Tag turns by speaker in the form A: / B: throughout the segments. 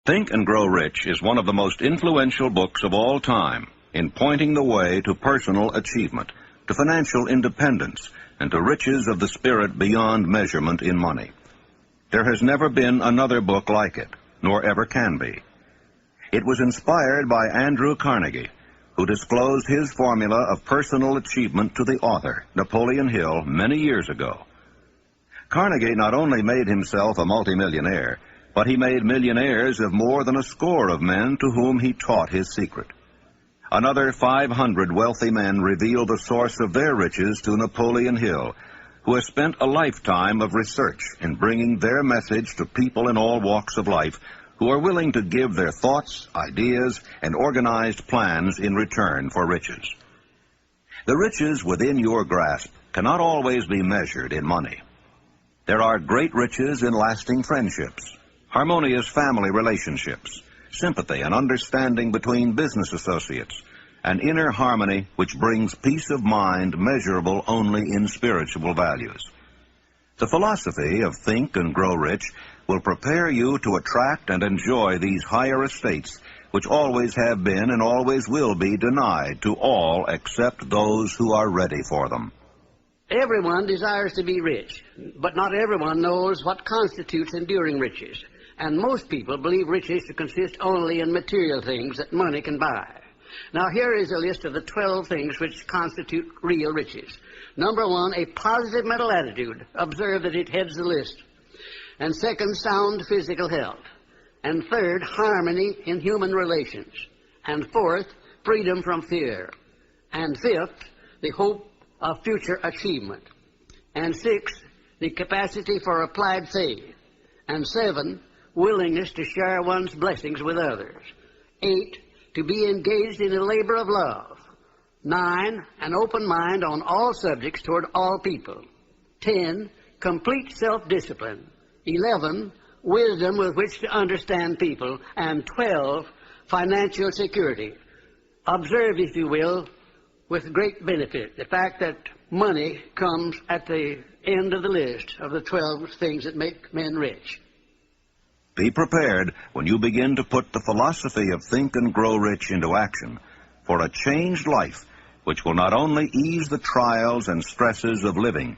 A: Think and Grow Rich is one of the most influential books of all time in pointing the way to personal achievement, to financial independence, and to riches of the spirit beyond measurement in money. There has never been another book like it, nor ever can be. It was inspired by Andrew Carnegie, who disclosed his formula of personal achievement to the author, Napoleon Hill, many years ago. Carnegie not only made himself a multimillionaire, but he made millionaires of more than a score of men to whom he taught his secret. Another 500 wealthy men revealed the source of their riches to Napoleon Hill, who has spent a lifetime of research in bringing their message to people in all walks of life who are willing to give their thoughts, ideas, and organized plans in return for riches. The riches within your grasp cannot always be measured in money. There are great riches in lasting friendships, harmonious family relationships, sympathy and understanding between business associates, and inner harmony which brings peace of mind measurable only in spiritual values. The philosophy of Think and Grow Rich will prepare you to attract and enjoy these higher estates which always have been and always will be denied to all except those who are ready for them.
B: Everyone desires to be rich, but not everyone knows what constitutes enduring riches. And most people believe riches to consist only in material things that money can buy. Now here is a list of the 12 things which constitute real riches. Number 1, a positive mental attitude. Observe that it heads the list. And second, sound physical health. And third, harmony in human relations. And fourth, freedom from fear. And fifth, the hope of future achievement. And sixth, the capacity for applied faith. And 7, willingness to share one's blessings with others. 8, to be engaged in a labor of love. 9, an open mind on all subjects toward all people. 10, complete self-discipline. 11, wisdom with which to understand people. And 12, financial security. Observe, if you will, with great benefit, the fact that money comes at the end of the list of the 12 things that make men rich.
A: Be prepared when you begin to put the philosophy of Think and Grow Rich into action for a changed life which will not only ease the trials and stresses of living,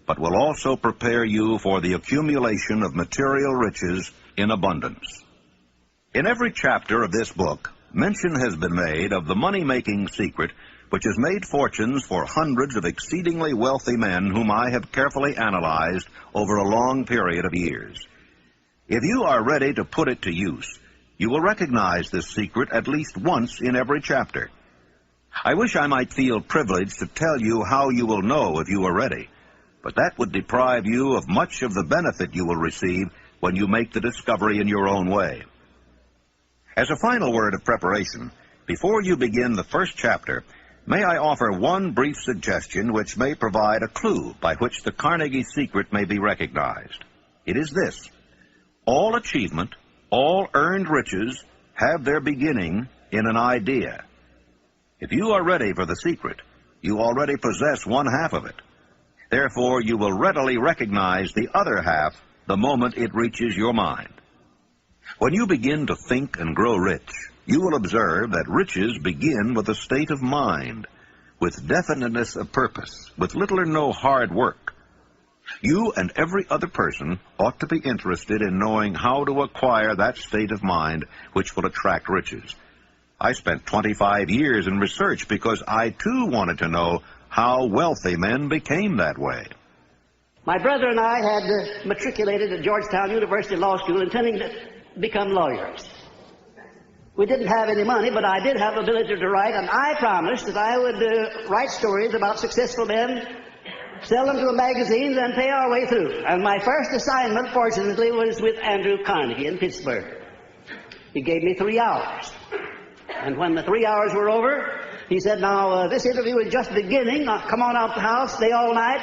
A: but will also prepare you for the accumulation of material riches in abundance. In every chapter of this book, mention has been made of the money-making secret which has made fortunes for hundreds of exceedingly wealthy men whom I have carefully analyzed over a long period of years. If you are ready to put it to use, you will recognize this secret at least once in every chapter. I wish I might feel privileged to tell you how you will know if you are ready, but that would deprive you of much of the benefit you will receive when you make the discovery in your own way. As a final word of preparation, before you begin the first chapter, may I offer one brief suggestion which may provide a clue by which the Carnegie secret may be recognized. It is this: all achievement, all earned riches have their beginning in an idea. If you are ready for the secret, you already possess one half of it. Therefore, you will readily recognize the other half the moment it reaches your mind. When you begin to think and grow rich, you will observe that riches begin with a state of mind, with definiteness of purpose, with little or no hard work. You and every other person ought to be interested in knowing how to acquire that state of mind which will attract riches. I spent 25 years in research because I too wanted to know how wealthy men became that way.
B: My brother and I had matriculated at Georgetown University Law School intending to become lawyers. We didn't have any money, but I did have the ability to write, and I promised that I would write stories about successful men, sell them to the magazines, and pay our way through. And my first assignment, fortunately, was with Andrew Carnegie in Pittsburgh. He gave me 3 hours. And when the 3 hours were over, he said, now, this interview is just beginning. Now, come on out the house, stay all night,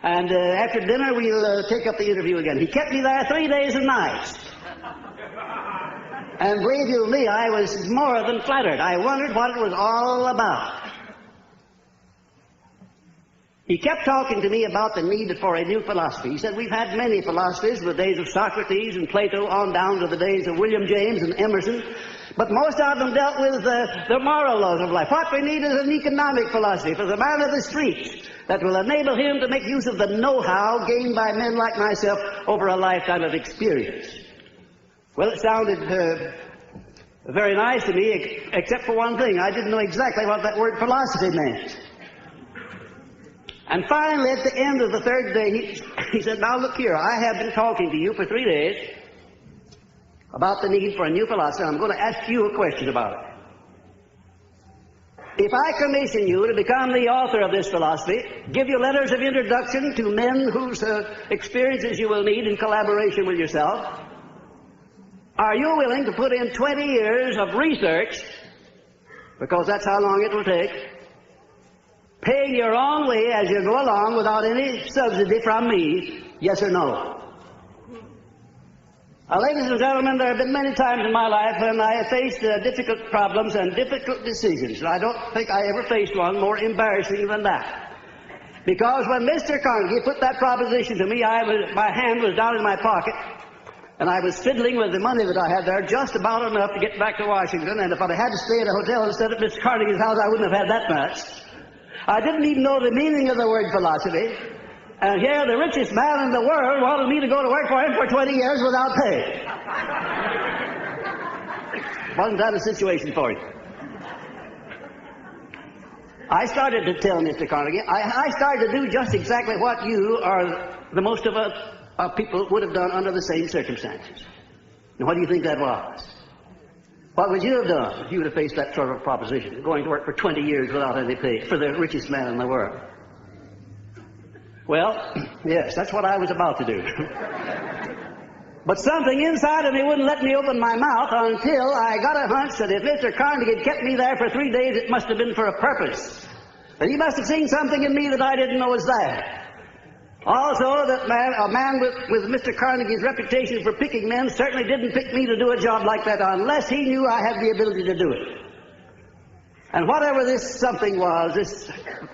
B: and after dinner, we'll take up the interview again. He kept me there 3 days and nights. And believe you me, I was more than flattered. I wondered what it was all about. He kept talking to me about the need for a new philosophy. He said, we've had many philosophies, the days of Socrates and Plato on down to the days of William James and Emerson, but most of them dealt with the moral laws of life. What we need is an economic philosophy for the man of the streets that will enable him to make use of the know-how gained by men like myself over a lifetime of experience. Well, it sounded very nice to me, except for one thing. I didn't know exactly what that word philosophy meant. And finally, at the end of the third day, he said, now look here, I have been talking to you for 3 days about the need for a new philosophy. I'm going to ask you a question about it. If I commission you to become the author of this philosophy, give you letters of introduction to men whose experiences you will need in collaboration with yourself, are you willing to put in 20 years of research, because that's how long it will take, paying your own way as you go along without any subsidy from me, yes or no? Ladies and gentlemen, there have been many times in my life when I have faced difficult problems and difficult decisions, and I don't think I ever faced one more embarrassing than that. Because when Mr. Carnegie put that proposition to me, my hand was down in my pocket, and I was fiddling with the money that I had there just about enough to get back to Washington, and if I had to stay at a hotel instead of Mr. Carnegie's house, I wouldn't have had that much. I didn't even know the meaning of the word philosophy. And here the richest man in the world wanted me to go to work for him for 20 years without pay. Wasn't that a situation for you? I started to tell Mr. Carnegie, I started to do just exactly what you or the most of us people would have done under the same circumstances. And what do you think that was? What would you have done if you would have faced that sort of proposition, going to work for 20 years without any pay for the richest man in the world? Well, yes, that's what I was about to do. But something inside of me wouldn't let me open my mouth until I got a hunch that if Mr. Carnegie had kept me there for 3 days, it must have been for a purpose. That he must have seen something in me that I didn't know was there. Also, that a man with Mr. Carnegie's reputation for picking men certainly didn't pick me to do a job like that unless he knew I had the ability to do it. And whatever this something was, this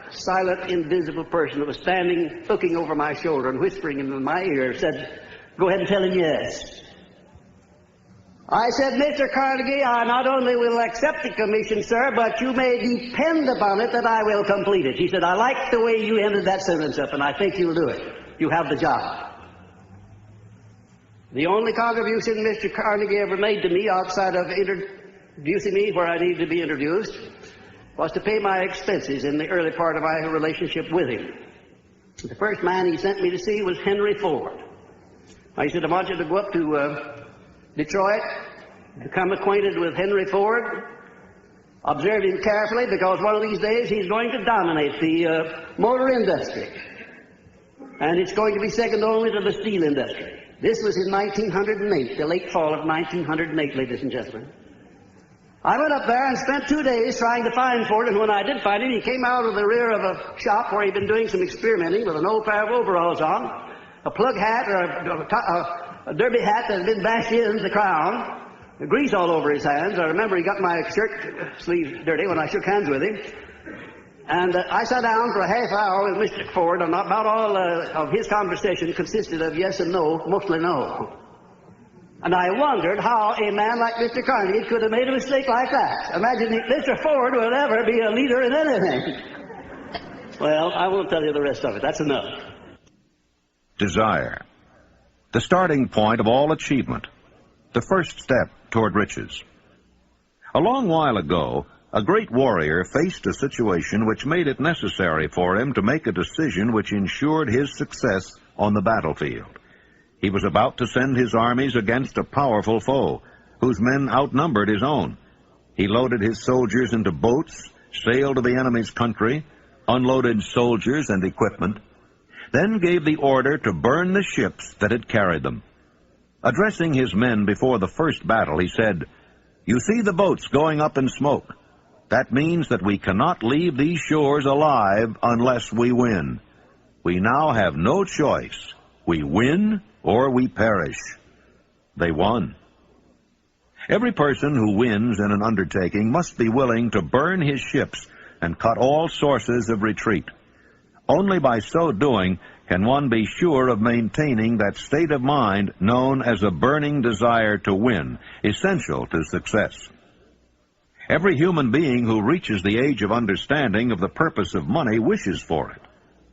B: silent, invisible person that was standing, looking over my shoulder and whispering in my ear, said, go ahead and tell him yes. I said, Mr. Carnegie, I not only will accept the commission, sir, but you may depend upon it that I will complete it. He said, I like the way you ended that sentence up, and I think you'll do it. You have the job. The only contribution Mr. Carnegie ever made to me outside of introducing me where I needed to be introduced was to pay my expenses in the early part of my relationship with him. The first man he sent me to see was Henry Ford. I said, I want you to go up to Detroit, become acquainted with Henry Ford, observe him carefully, because one of these days he's going to dominate the motor industry. And it's going to be second only to the steel industry. This was in 1908, the late fall of 1908, ladies and gentlemen. I went up there and spent 2 days trying to find Ford, and when I did find him, he came out of the rear of a shop where he'd been doing some experimenting with an old pair of overalls on, a plug hat or a derby hat that had been bashed into the crown, the grease all over his hands. I remember he got my shirt sleeves dirty when I shook hands with him. And I sat down for a half hour with Mr. Ford, and about all of his conversation consisted of yes and no, mostly no. And I wondered how a man like Mr. Carnegie could have made a mistake like that. Imagine if Mr. Ford would ever be a leader in anything. Well, I won't tell you the rest of it. That's enough.
A: Desire. The starting point of all achievement. The first step toward riches. A long while ago, a great warrior faced a situation which made it necessary for him to make a decision which ensured his success on the battlefield. He was about to send his armies against a powerful foe, whose men outnumbered his own. He loaded his soldiers into boats, sailed to the enemy's country, unloaded soldiers and equipment, then gave the order to burn the ships that had carried them. Addressing his men before the first battle, he said, "You see the boats going up in smoke. That means that we cannot leave these shores alive unless we win. We now have no choice. We win or we perish." They won. Every person who wins in an undertaking must be willing to burn his ships and cut all sources of retreat. Only by so doing can one be sure of maintaining that state of mind known as a burning desire to win, essential to success. Every human being who reaches the age of understanding of the purpose of money wishes for it.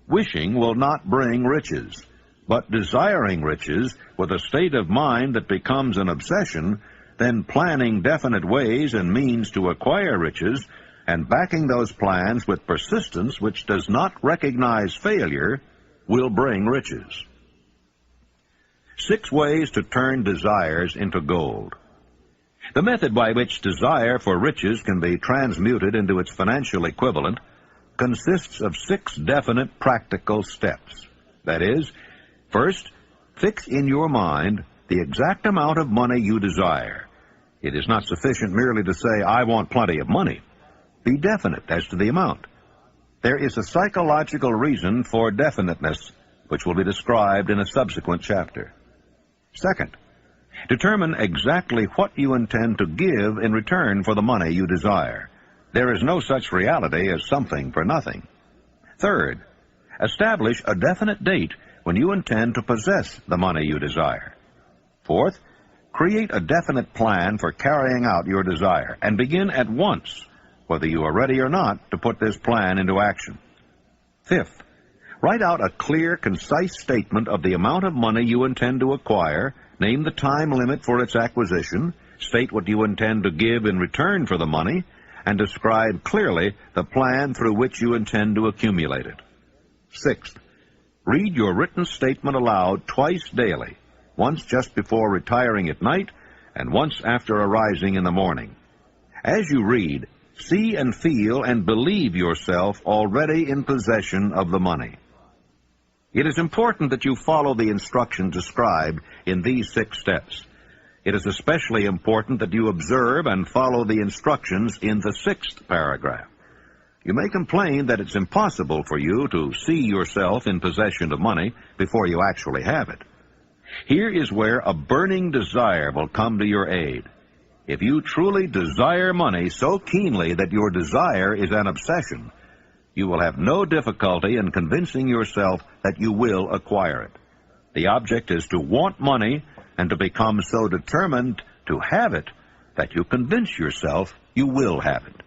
A: Wishing will not bring riches, but desiring riches with a state of mind that becomes an obsession, then planning definite ways and means to acquire riches, and backing those plans with persistence which does not recognize failure, will bring riches. 6 ways to turn desires into gold. The method by which desire for riches can be transmuted into its financial equivalent consists of 6 definite practical steps. That is, first, fix in your mind the exact amount of money you desire. It is not sufficient merely to say, "I want plenty of money." Be definite as to the amount. There is a psychological reason for definiteness, which will be described in a subsequent chapter. Second, determine exactly what you intend to give in return for the money you desire. There is no such reality as something for nothing. Third, establish a definite date when you intend to possess the money you desire. Fourth, create a definite plan for carrying out your desire, and begin at once, whether you are ready or not, to put this plan into action. Fifth, write out a clear, concise statement of the amount of money you intend to acquire, name the time limit for its acquisition, state what you intend to give in return for the money, and describe clearly the plan through which you intend to accumulate it. Sixth, read your written statement aloud twice daily, once just before retiring at night and once after arising in the morning. As you read, see and feel and believe yourself already in possession of the money. It is important that you follow the instructions described in these 6 steps. It is especially important that you observe and follow the instructions in the 6th paragraph. You may complain that it's impossible for you to see yourself in possession of money before you actually have it. Here is where a burning desire will come to your aid. If you truly desire money so keenly that your desire is an obsession, you will have no difficulty in convincing yourself that you will acquire it. The object is to want money and to become so determined to have it that you convince yourself you will have it.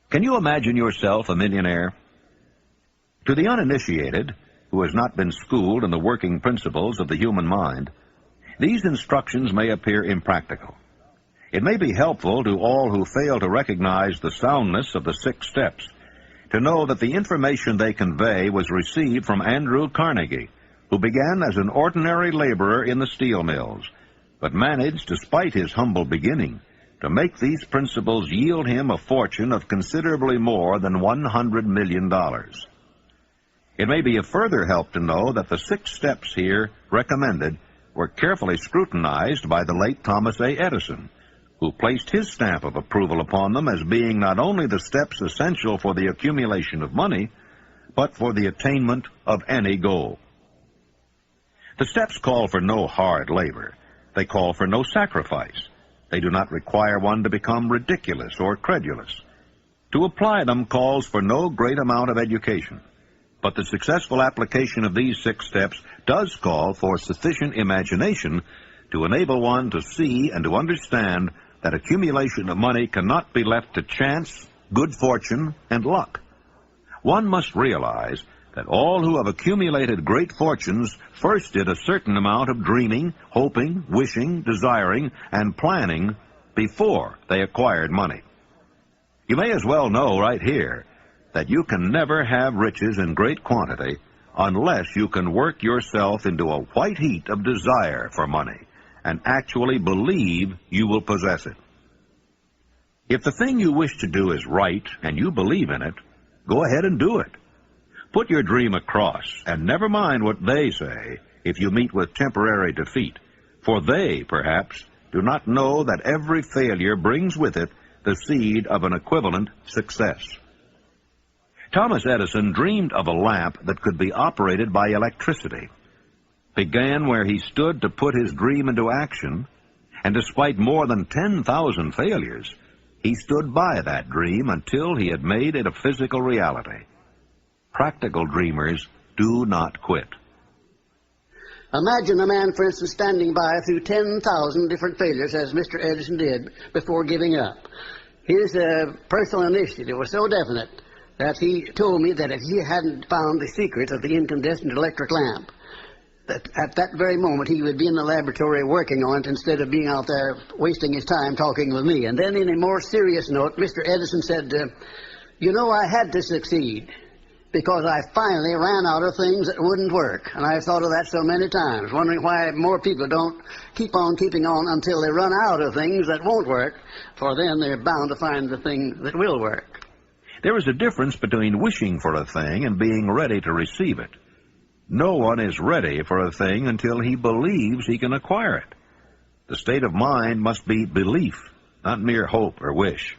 A: Can you imagine yourself a millionaire? To the uninitiated, who has not been schooled in the working principles of the human mind, these instructions may appear impractical. It may be helpful to all who fail to recognize the soundness of the 6 steps to know that the information they convey was received from Andrew Carnegie, who began as an ordinary laborer in the steel mills, but managed, despite his humble beginning, to make these principles yield him a fortune of considerably more than $100 million. It may be a further help to know that the 6 steps here recommended were carefully scrutinized by the late Thomas A. Edison, who placed his stamp of approval upon them as being not only the steps essential for the accumulation of money, but for the attainment of any goal. The steps call for no hard labor. They call for no sacrifice. They do not require one to become ridiculous or credulous. To apply them calls for no great amount of education. But the successful application of these 6 steps does call for sufficient imagination to enable one to see and to understand that accumulation of money cannot be left to chance, good fortune, and luck. One must realize that all who have accumulated great fortunes first did a certain amount of dreaming, hoping, wishing, desiring, and planning before they acquired money. You may as well know right here that you can never have riches in great quantity unless you can work yourself into a white heat of desire for money and actually believe you will possess it. If the thing you wish to do is right and you believe in it, go ahead and do it. Put your dream across, and never mind what they say if you meet with temporary defeat, for they, perhaps, do not know that every failure brings with it the seed of an equivalent success. Thomas Edison dreamed of a lamp that could be operated by electricity, began where he stood to put his dream into action, and despite more than 10,000 failures, he stood by that dream until he had made it a physical reality. Practical dreamers do not quit.
B: Imagine a man, for instance, standing by through 10,000 different failures, as Mr. Edison did, before giving up. His personal initiative was so definite that he told me that if he hadn't found the secret of the incandescent electric lamp, that at that very moment he would be in the laboratory working on it instead of being out there wasting his time talking with me. And then in a more serious note, Mr. Edison said, you know, I had to succeed because I finally ran out of things that wouldn't work. And I've thought of that so many times, wondering why more people don't keep on keeping on until they run out of things that won't work, for then they're bound to find the thing that will work.
A: There is a difference between wishing for a thing and being ready to receive it. No one is ready for a thing until he believes he can acquire it. The state of mind must be belief, not mere hope or wish.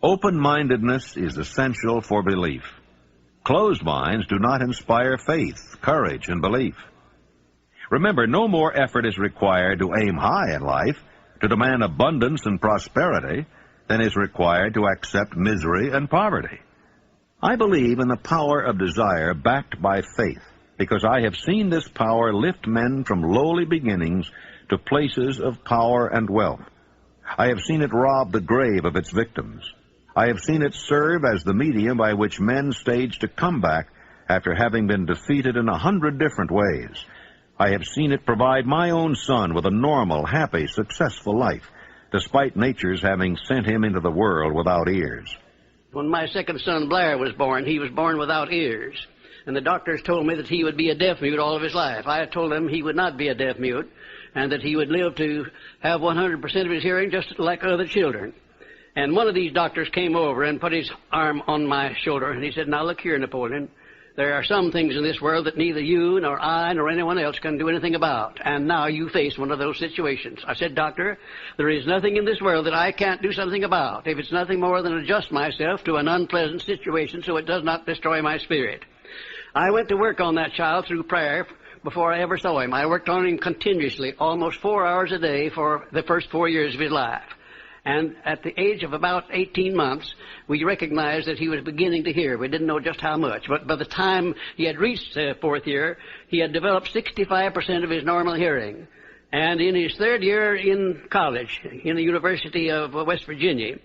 A: Open-mindedness is essential for belief. Closed minds do not inspire faith, courage, and belief. Remember, no more effort is required to aim high in life, to demand abundance and prosperity, than is required to accept misery and poverty. I believe in the power of desire backed by faith, because I have seen this power lift men from lowly beginnings to places of power and wealth. I have seen it rob the grave of its victims. I have seen it serve as the medium by which men stage a comeback after having been defeated in 100 different ways. I have seen it provide my own son with a normal, happy, successful life, despite nature's having sent him into the world without ears.
B: When my second son, Blair, was born, he was born without ears. And the doctors told me that he would be a deaf mute all of his life. I told him he would not be a deaf mute, and that he would live to have 100% of his hearing just like other children. And one of these doctors came over and put his arm on my shoulder, and he said, now look here, Napoleon, there are some things in this world that neither you nor I nor anyone else can do anything about, and now you face one of those situations. I said, Doctor, there is nothing in this world that I can't do something about, if it's nothing more than adjust myself to an unpleasant situation so it does not destroy my spirit. I went to work on that child through prayer before I ever saw him. I worked on him continuously, almost 4 hours a day for the first 4 years of his life. And at the age of about 18 months, we recognized that he was beginning to hear. We didn't know just how much. But by the time he had reached the 4th year, he had developed 65% of his normal hearing. And in his 3rd year in college, in the University of West Virginia,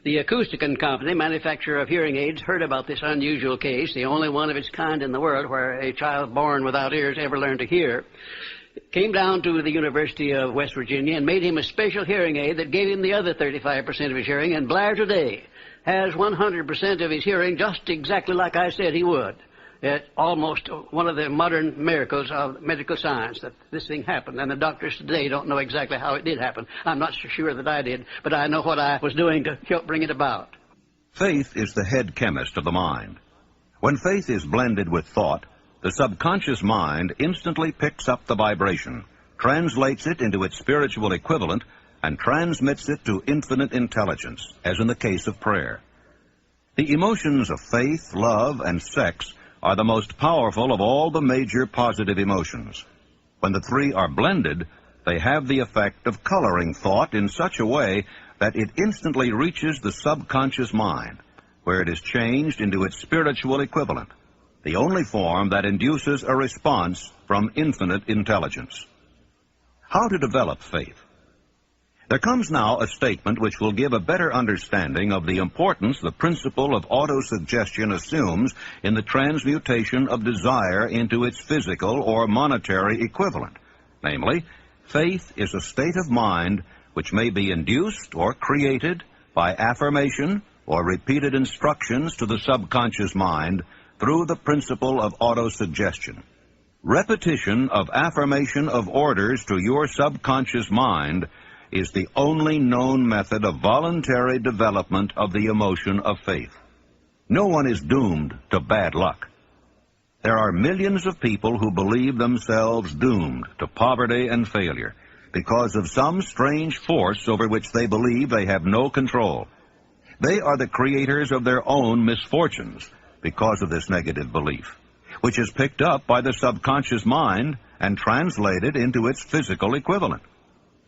B: the Acousticon Company, manufacturer of hearing aids, heard about this unusual case, the only one of its kind in the world where a child born without ears ever learned to hear. Came down to the University of West Virginia and made him a special hearing aid that gave him the other 35% of his hearing, and Blair today has 100% of his hearing just exactly like I said he would. It's almost one of the modern miracles of medical science that this thing happened, and the doctors today don't know exactly how it did happen. I'm not so sure that I did, but I know what I was doing to help bring it about.
A: Faith is the head chemist of the mind. When faith is blended with thought, the subconscious mind instantly picks up the vibration, translates it into its spiritual equivalent, and transmits it to infinite intelligence, as in the case of prayer. The emotions of faith, love, and sex are the most powerful of all the major positive emotions. When the three are blended, they have the effect of coloring thought in such a way that it instantly reaches the subconscious mind, where it is changed into its spiritual equivalent, the only form that induces a response from infinite intelligence. How to develop faith? There comes now a statement which will give a better understanding of the importance the principle of autosuggestion assumes in the transmutation of desire into its physical or monetary equivalent. Namely, faith is a state of mind which may be induced or created by affirmation or repeated instructions to the subconscious mind through the principle of autosuggestion. Repetition of affirmation of orders to your subconscious mind is the only known method of voluntary development of the emotion of faith. No one is doomed to bad luck. There are millions of people who believe themselves doomed to poverty and failure because of some strange force over which they believe they have no control. They are the creators of their own misfortunes because of this negative belief, which is picked up by the subconscious mind and translated into its physical equivalent.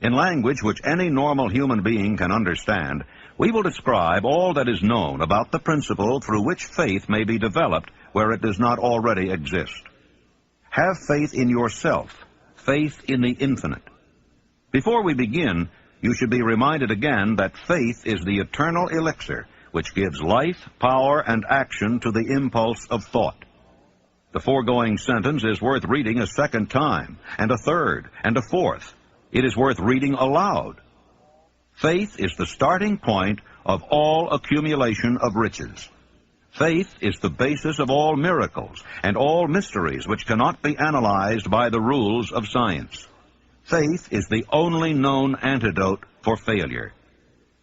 A: In language which any normal human being can understand, we will describe all that is known about the principle through which faith may be developed where it does not already exist. Have faith in yourself, faith in the infinite. Before we begin, you should be reminded again that faith is the eternal elixir which gives life, power, and action to the impulse of thought. The foregoing sentence is worth reading a second time, and a third, and a fourth. It is worth reading aloud. Faith is the starting point of all accumulation of riches. Faith is the basis of all miracles and all mysteries which cannot be analyzed by the rules of science. Faith is the only known antidote for failure.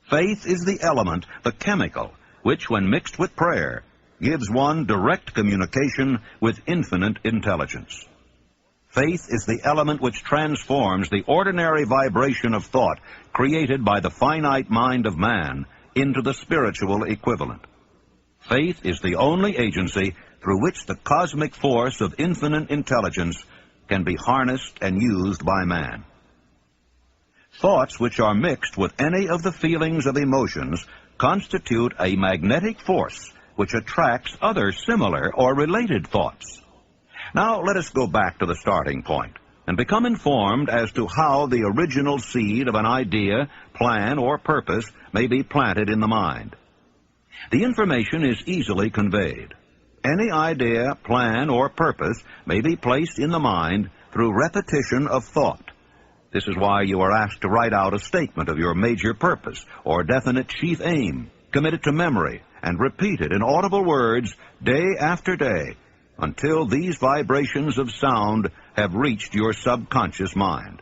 A: Faith is the element, the chemical, which, when mixed with prayer, gives one direct communication with infinite intelligence. Faith is the element which transforms the ordinary vibration of thought created by the finite mind of man into the spiritual equivalent. Faith is the only agency through which the cosmic force of infinite intelligence can be harnessed and used by man. Thoughts which are mixed with any of the feelings of emotions constitute a magnetic force which attracts other similar or related thoughts. Now let us go back to the starting point and become informed as to how the original seed of an idea, plan, or purpose may be planted in the mind. The information is easily conveyed. Any idea, plan, or purpose may be placed in the mind through repetition of thought. This is why you are asked to write out a statement of your major purpose or definite chief aim, commit it to memory, and repeat it in audible words day after day until these vibrations of sound have reached your subconscious mind.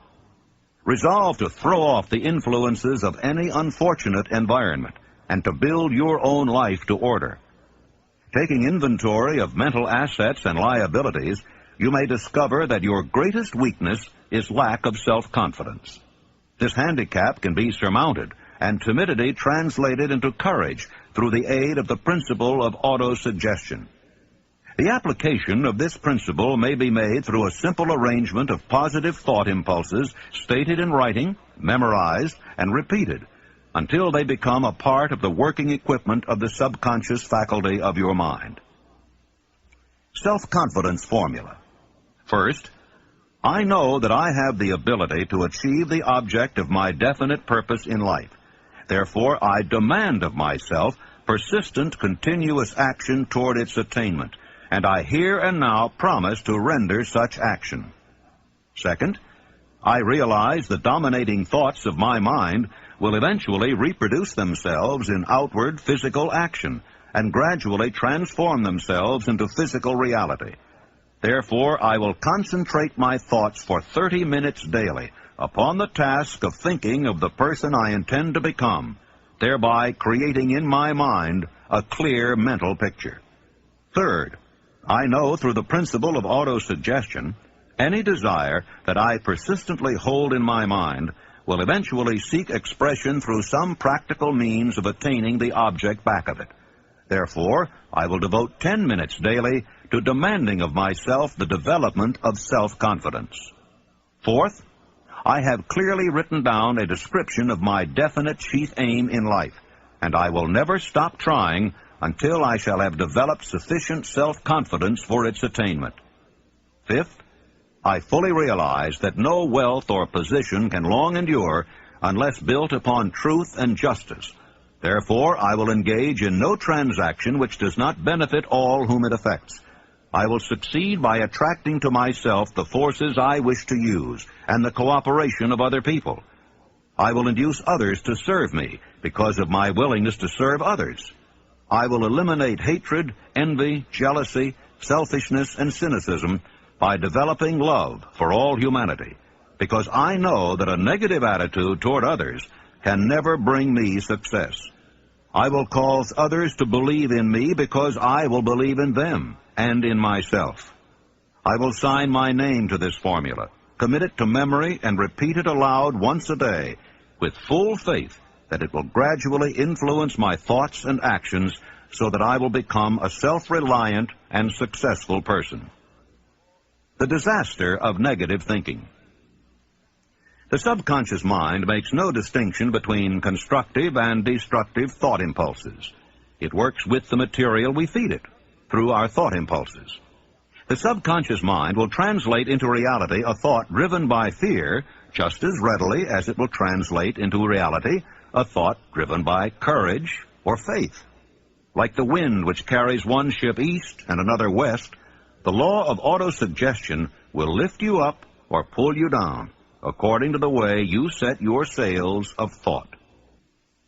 A: Resolve to throw off the influences of any unfortunate environment and to build your own life to order. Taking inventory of mental assets and liabilities, you may discover that your greatest weakness is lack of self-confidence. This handicap can be surmounted and timidity translated into courage through the aid of the principle of autosuggestion. The application of this principle may be made through a simple arrangement of positive thought impulses stated in writing, memorized, and repeated until they become a part of the working equipment of the subconscious faculty of your mind. Self-confidence formula. First, I know that I have the ability to achieve the object of my definite purpose in life. Therefore, I demand of myself persistent, continuous action toward its attainment, and I here and now promise to render such action. Second, I realize the dominating thoughts of my mind will eventually reproduce themselves in outward physical action and gradually transform themselves into physical reality. Therefore, I will concentrate my thoughts for 30 minutes daily upon the task of thinking of the person I intend to become, thereby creating in my mind a clear mental picture. Third, I know through the principle of autosuggestion, any desire that I persistently hold in my mind will eventually seek expression through some practical means of attaining the object back of it. Therefore, I will devote 10 minutes daily to demanding of myself the development of self-confidence. Fourth, I have clearly written down a description of my definite chief aim in life, and I will never stop trying until I shall have developed sufficient self-confidence for its attainment. Fifth, I fully realize that no wealth or position can long endure unless built upon truth and justice. Therefore, I will engage in no transaction which does not benefit all whom it affects. I will succeed by attracting to myself the forces I wish to use and the cooperation of other people. I will induce others to serve me because of my willingness to serve others. I will eliminate hatred, envy, jealousy, selfishness, and cynicism by developing love for all humanity, because I know that a negative attitude toward others can never bring me success. I will cause others to believe in me because I will believe in them and in myself. I will sign my name to this formula, commit it to memory, and repeat it aloud once a day with full faith that it will gradually influence my thoughts and actions so that I will become a self-reliant and successful person. The disaster of negative thinking. The subconscious mind makes no distinction between constructive and destructive thought impulses. It works with the material we feed it. through our thought impulses. The subconscious mind will translate into reality a thought driven by fear just as readily as it will translate into reality a thought driven by courage or faith. Like the wind which carries one ship east and another west, the law of autosuggestion will lift you up or pull you down according to the way you set your sails of thought.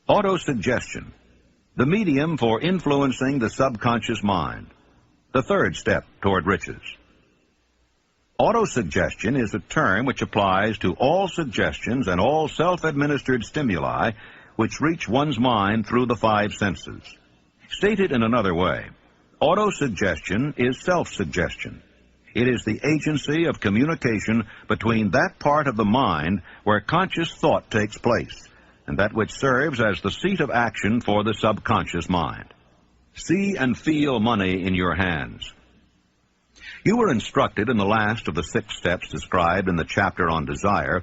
A: Autosuggestion, the medium for influencing the subconscious mind, the third step toward riches. Autosuggestion is a term which applies to all suggestions and all self-administered stimuli which reach one's mind through the five senses. Stated in another way, autosuggestion is self-suggestion. It is the agency of communication between that part of the mind where conscious thought takes place, and that which serves as the seat of action for the subconscious mind. See and feel money in your hands. You were instructed in the last of the 6 steps described in the chapter on desire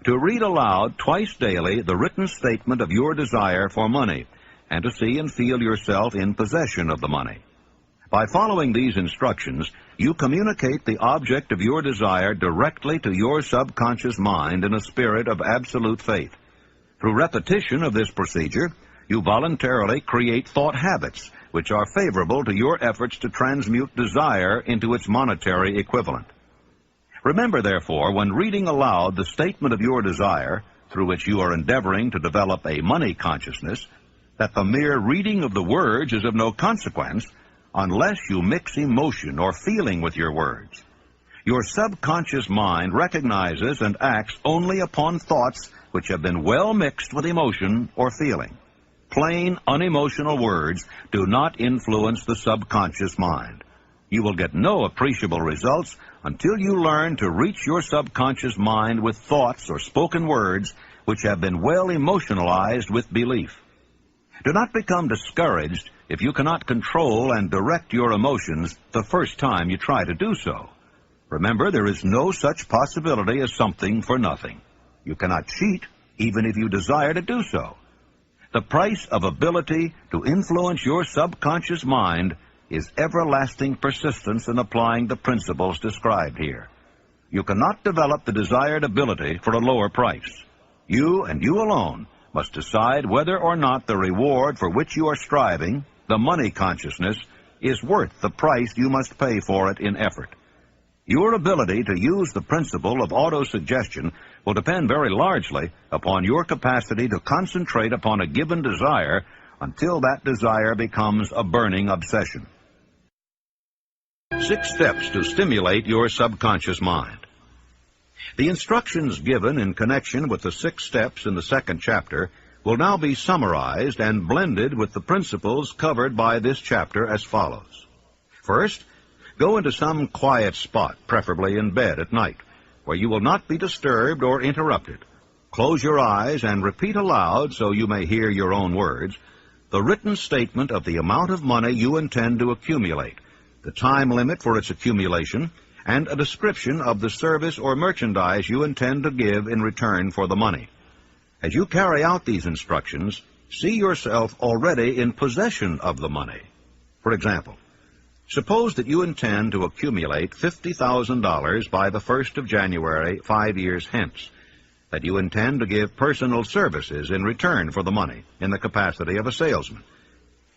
A: to read aloud twice daily the written statement of your desire for money, and to see and feel yourself in possession of the money. By following these instructions, you communicate the object of your desire directly to your subconscious mind in a spirit of absolute faith. Through repetition of this procedure, you voluntarily create thought habits which are favorable to your efforts to transmute desire into its monetary equivalent. Remember, therefore, when reading aloud the statement of your desire, through which you are endeavoring to develop a money consciousness, that the mere reading of the words is of no consequence unless you mix emotion or feeling with your words. Your subconscious mind recognizes and acts only upon thoughts which have been well mixed with emotion or feeling. Plain, unemotional words do not influence the subconscious mind. You will get no appreciable results until you learn to reach your subconscious mind with thoughts or spoken words which have been well emotionalized with belief. Do not become discouraged if you cannot control and direct your emotions the first time you try to do so. Remember, there is no such possibility as something for nothing. You cannot cheat even if you desire to do so. The price of ability to influence your subconscious mind is everlasting persistence in applying the principles described here. You cannot develop the desired ability for a lower price. You and you alone must decide whether or not the reward for which you are striving, the money consciousness, is worth the price you must pay for it in effort. Your ability to use the principle of autosuggestion will depend very largely upon your capacity to concentrate upon a given desire until that desire becomes a burning obsession. 6 steps to stimulate your subconscious mind. The instructions given in connection with the 6 steps in the 2nd chapter will now be summarized and blended with the principles covered by this chapter as follows. First, go into some quiet spot, preferably in bed at night, where you will not be disturbed or interrupted. Close your eyes and repeat aloud, so you may hear your own words, the written statement of the amount of money you intend to accumulate, the time limit for its accumulation, and a description of the service or merchandise you intend to give in return for the money. As you carry out these instructions, see yourself already in possession of the money. For example, suppose that you intend to accumulate $50,000 by the 1st of January 5 years hence, that you intend to give personal services in return for the money in the capacity of a salesman.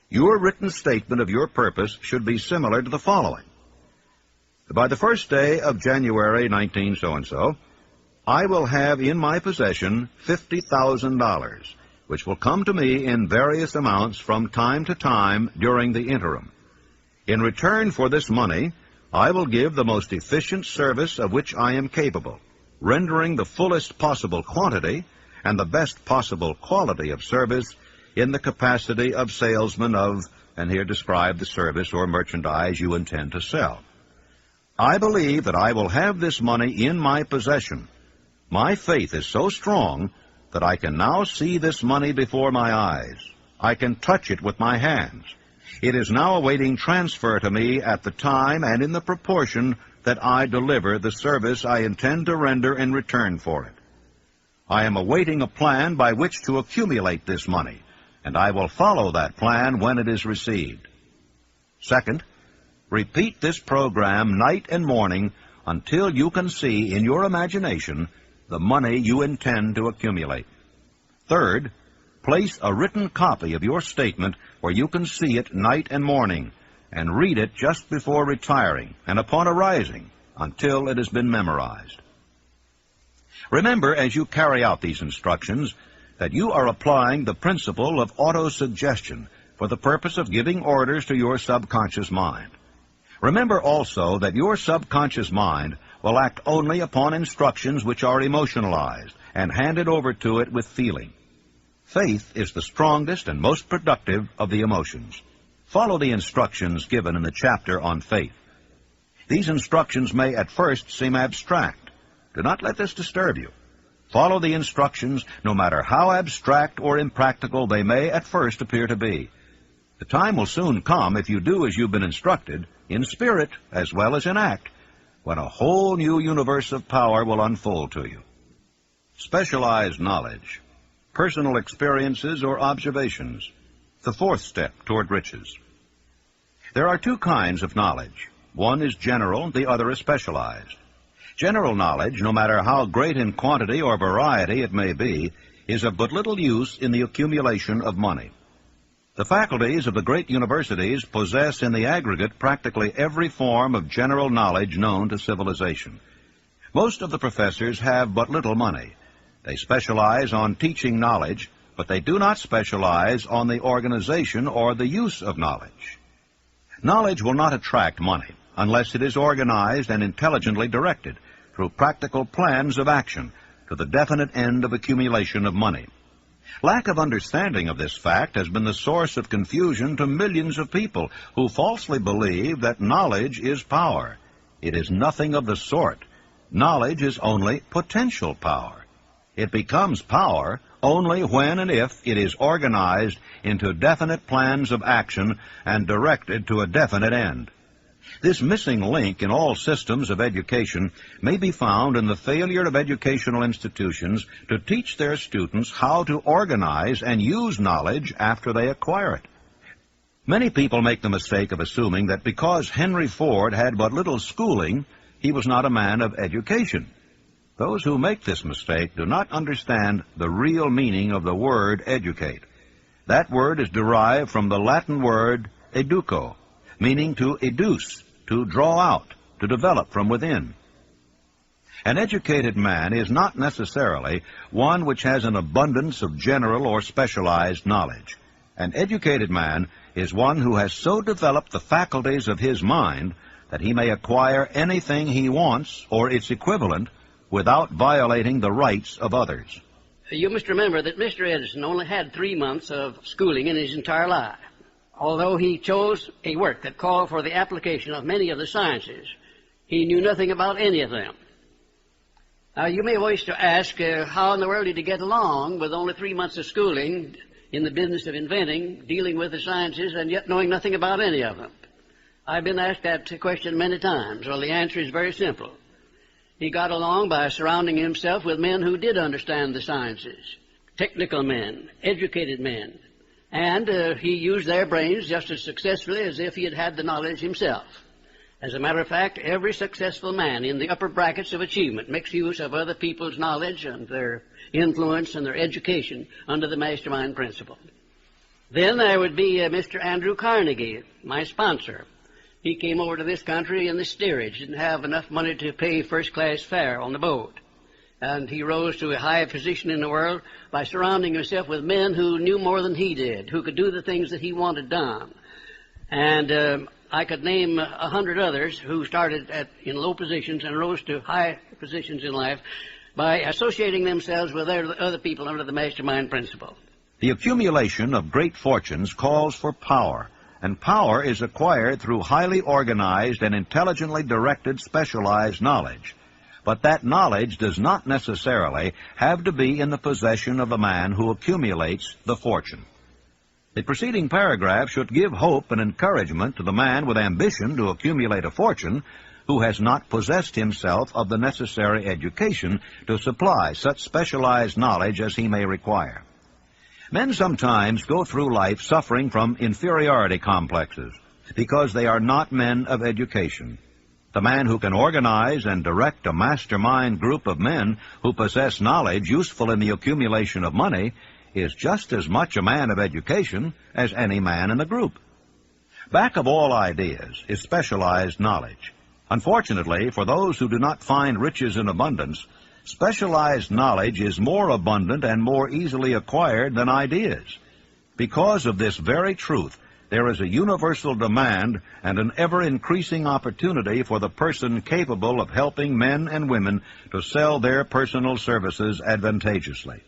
A: Your written statement of your purpose should be similar to the following. By the 1st day of January 19 so-and-so, I will have in my possession $50,000, which will come to me in various amounts from time to time during the interim. In return for this money, I will give the most efficient service of which I am capable, rendering the fullest possible quantity and the best possible quality of service in the capacity of salesman of, and here describe the service or merchandise you intend to sell. I believe that I will have this money in my possession. My faith is so strong that I can now see this money before my eyes. I can touch it with my hands. It is now awaiting transfer to me at the time and in the proportion that I deliver the service I intend to render in return for it. I am awaiting a plan by which to accumulate this money, and I will follow that plan when it is received. Second, Repeat this program night and morning until you can see in your imagination the money you intend to accumulate. Third, place a written copy of your statement where you can see it night and morning, and read it just before retiring and upon arising until it has been memorized. Remember, as you carry out these instructions, that you are applying the principle of autosuggestion for the purpose of giving orders to your subconscious mind. Remember also that your subconscious mind will act only upon instructions which are emotionalized and handed over to it with feeling. Faith is the strongest and most productive of the emotions. Follow the instructions given in the chapter on faith. These instructions may at first seem abstract. Do not let this disturb you. Follow the instructions no matter how abstract or impractical they may at first appear to be. The time will soon come, if you do as you've been instructed, in spirit as well as in act, when a whole new universe of power will unfold to you. Specialized knowledge, personal experiences or observations, the fourth step toward riches. There are two kinds of knowledge. One is general, the other is specialized. General knowledge, no matter how great in quantity or variety it may be, is of but little use in the accumulation of money. The faculties of the great universities possess in the aggregate practically every form of general knowledge known to civilization. Most of the professors have but little money. They specialize on teaching knowledge, but they do not specialize on the organization or the use of knowledge. Knowledge will not attract money unless it is organized and intelligently directed through practical plans of action to the definite end of accumulation of money. Lack of understanding of this fact has been the source of confusion to millions of people who falsely believe that knowledge is power. It is nothing of the sort. Knowledge is only potential power. It becomes power only when and if it is organized into definite plans of action and directed to a definite end. This missing link in all systems of education may be found in the failure of educational institutions to teach their students how to organize and use knowledge after they acquire it. Many people make the mistake of assuming that because Henry Ford had but little schooling, he was not a man of education. Those who make this mistake do not understand the real meaning of the word educate. That word is derived from the Latin word educo, meaning to educe, to draw out, to develop from within. An educated man is not necessarily one which has an abundance of general or specialized knowledge. An educated man is one who has so developed the faculties of his mind that he may acquire anything he wants or its equivalent without violating the rights of others.
B: You must remember that Mr. Edison only had 3 months of schooling in his entire life. Although he chose a work that called for the application of many of the sciences, he knew nothing about any of them. Now, you may wish to ask, how in the world did he get along with only 3 months of schooling in the business of inventing, dealing with the sciences, and yet knowing nothing about any of them? I've been asked that question many times. Well, the answer is very simple. He got along by surrounding himself with men who did understand the sciences, technical men, educated men, and he used their brains just as successfully as if he had had the knowledge himself. As a matter of fact, every successful man in the upper brackets of achievement makes use of other people's knowledge and their influence and their education under the mastermind principle. Then there would be Mr. Andrew Carnegie, my sponsor. He came over to this country in the steerage, didn't have enough money to pay first-class fare on the boat. And he rose to a high position in the world by surrounding himself with men who knew more than he did, who could do the things that he wanted done. And I could name 100 others who started in low positions and rose to high positions in life by associating themselves with other people under the mastermind principle.
A: The accumulation of great fortunes calls for power, and power is acquired through highly organized and intelligently directed specialized knowledge. But that knowledge does not necessarily have to be in the possession of the man who accumulates the fortune. The preceding paragraph should give hope and encouragement to the man with ambition to accumulate a fortune who has not possessed himself of the necessary education to supply such specialized knowledge as he may require. Men sometimes go through life suffering from inferiority complexes. because they are not men of education. The man who can organize and direct a mastermind group of men who possess knowledge useful in the accumulation of money is just as much a man of education as any man in the group. Back of all ideas is specialized knowledge. Unfortunately, for those who do not find riches in abundance, specialized knowledge is more abundant and more easily acquired than ideas. Because of this very truth, there is a universal demand and an ever-increasing opportunity for the person capable of helping men and women to sell their personal services advantageously.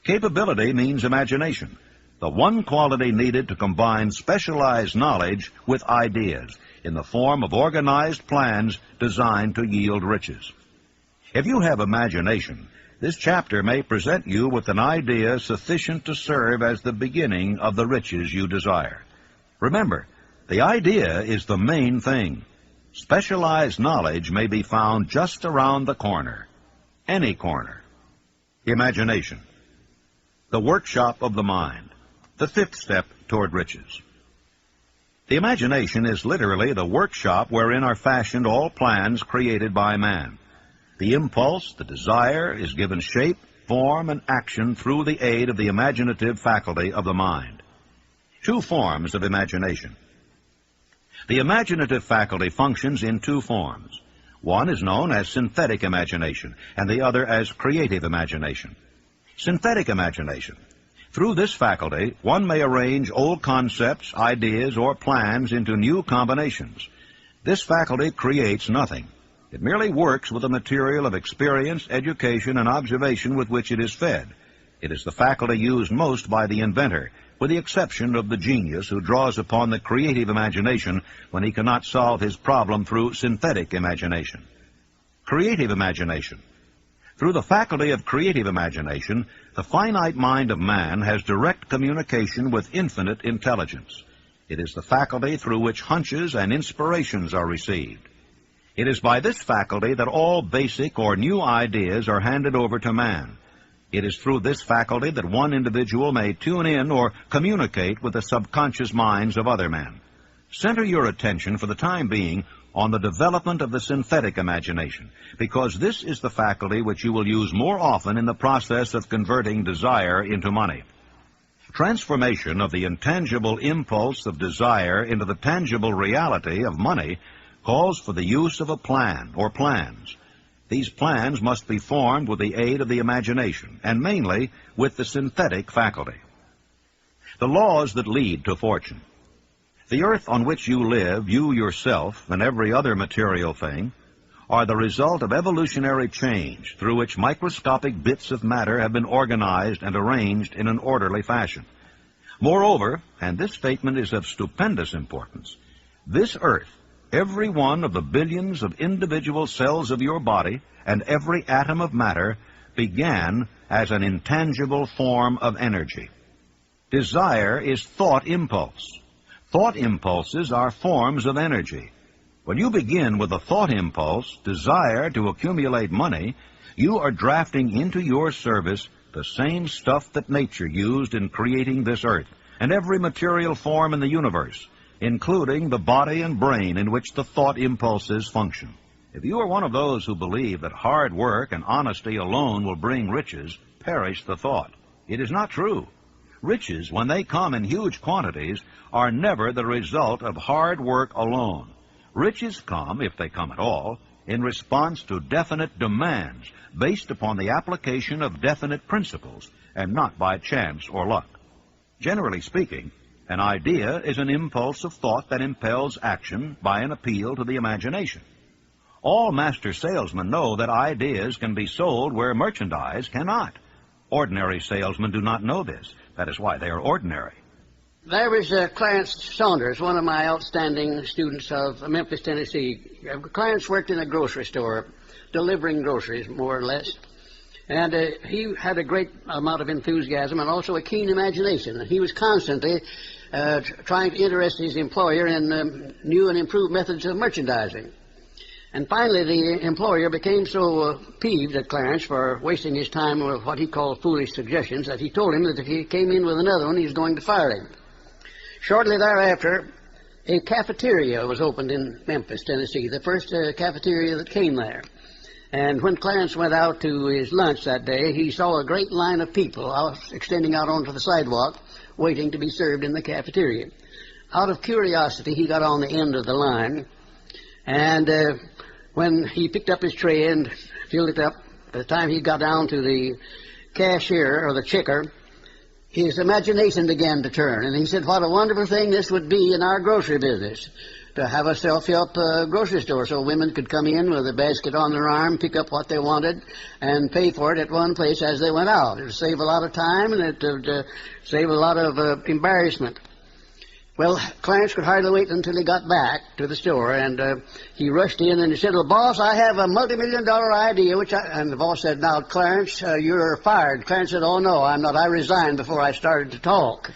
A: Capability means imagination, the one quality needed to combine specialized knowledge with ideas in the form of organized plans designed to yield riches. If you have imagination, this chapter may present you with an idea sufficient to serve as the beginning of the riches you desire. Remember, the idea is the main thing. Specialized knowledge may be found just around the corner, any corner. Imagination, the workshop of the mind, the fifth step toward riches. The imagination is literally the workshop wherein are fashioned all plans created by man. The impulse, the desire, is given shape, form, and action through the aid of the imaginative faculty of the mind. Two forms of imagination. The imaginative faculty functions in two forms. One is known as synthetic imagination, and the other as creative imagination. Synthetic imagination. Through this faculty, one may arrange old concepts, ideas, or plans into new combinations. This faculty creates nothing. It merely works with the material of experience, education, and observation with which it is fed. It is the faculty used most by the inventor, with the exception of the genius who draws upon the creative imagination when he cannot solve his problem through synthetic imagination. Creative imagination. Through the faculty of creative imagination, the finite mind of man has direct communication with infinite intelligence. It is the faculty through which hunches and inspirations are received. It is by this faculty that all basic or new ideas are handed over to man. It is through this faculty that one individual may tune in or communicate with the subconscious minds of other men. Center your attention for the time being on the development of the synthetic imagination, because this is the faculty which you will use more often in the process of converting desire into money. Transformation of the intangible impulse of desire into the tangible reality of money calls for the use of a plan or plans. These plans must be formed with the aid of the imagination, and mainly with the synthetic faculty. The laws that lead to fortune. The earth on which you live, you yourself, and every other material thing, are the result of evolutionary change through which microscopic bits of matter have been organized and arranged in an orderly fashion. Moreover, and this statement is of stupendous importance, this earth, every one of the billions of individual cells of your body and every atom of matter began as an intangible form of energy. Desire is thought impulse. Thought impulses are forms of energy. When you begin with a thought impulse, desire to accumulate money, you are drafting into your service the same stuff that nature used in creating this earth and every material form in the universe, including the body and brain in which the thought impulses function. If you are one of those who believe that hard work and honesty alone will bring riches, perish the thought. It is not true. Riches, when they come in huge quantities, are never the result of hard work alone. Riches come, if they come at all, in response to definite demands based upon the application of definite principles, and not by chance or luck. Generally speaking, an idea is an impulse of thought that impels action by an appeal to the imagination. All master salesmen know that ideas can be sold where merchandise cannot. Ordinary salesmen do not know this. That is why they are ordinary.
B: There was Clarence Saunders, one of my outstanding students of Memphis, Tennessee. Clarence worked in a grocery store, delivering groceries, more or less. And he had a great amount of enthusiasm and also a keen imagination. And he was constantly trying to interest his employer in new and improved methods of merchandising. And finally, the employer became so peeved at Clarence for wasting his time with what he called foolish suggestions that he told him that if he came in with another one, he was going to fire him. Shortly thereafter, a cafeteria was opened in Memphis, Tennessee, the first cafeteria that came there. And when Clarence went out to his lunch that day, he saw a great line of people extending out onto the sidewalk, waiting to be served in the cafeteria. Out of curiosity, he got on the end of the line, and when he picked up his tray and filled it up, by the time he got down to the cashier or the checker, his imagination began to turn, and he said, what a wonderful thing this would be in our grocery business, to have a self-help grocery store so women could come in with a basket on their arm, pick up what they wanted, and pay for it at one place as they went out. It would save a lot of time, and it would save a lot of embarrassment. Well, Clarence could hardly wait until he got back to the store, and he rushed in and he said, well, boss, I have a multi-million-dollar idea, and the boss said, now, Clarence, you're fired. Clarence said, oh, no, I'm not. I resigned before I started to talk.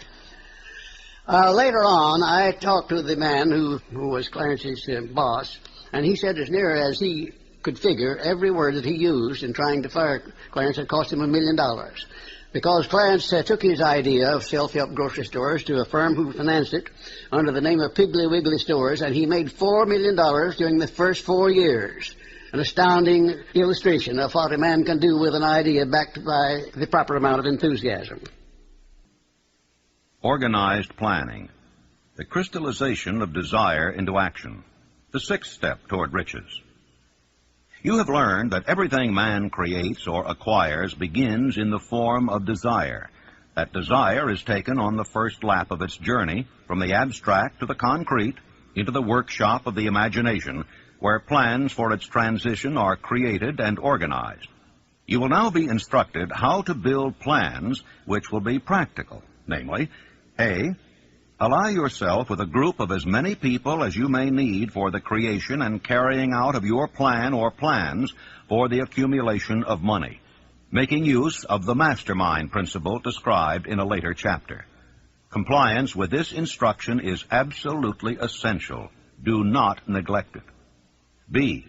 B: Later on, I talked to the man who was Clarence's boss, and he said as near as he could figure, every word that he used in trying to fire Clarence had cost him $1 million. Because Clarence took his idea of self-help grocery stores to a firm who financed it under the name of Piggly Wiggly Stores, and he made $4 million during the first 4 years. An astounding illustration of what a man can do with an idea backed by the proper amount of enthusiasm.
A: Organized planning, the crystallization of desire into action, the sixth step toward riches. You have learned that everything man creates or acquires begins in the form of desire. That desire is taken on the first lap of its journey from the abstract to the concrete into the workshop of the imagination, where plans for its transition are created and organized. You will now be instructed how to build plans which will be practical, namely, A, ally yourself with a group of as many people as you may need for the creation and carrying out of your plan or plans for the accumulation of money, making use of the mastermind principle described in a later chapter. Compliance with this instruction is absolutely essential. Do not neglect it. B,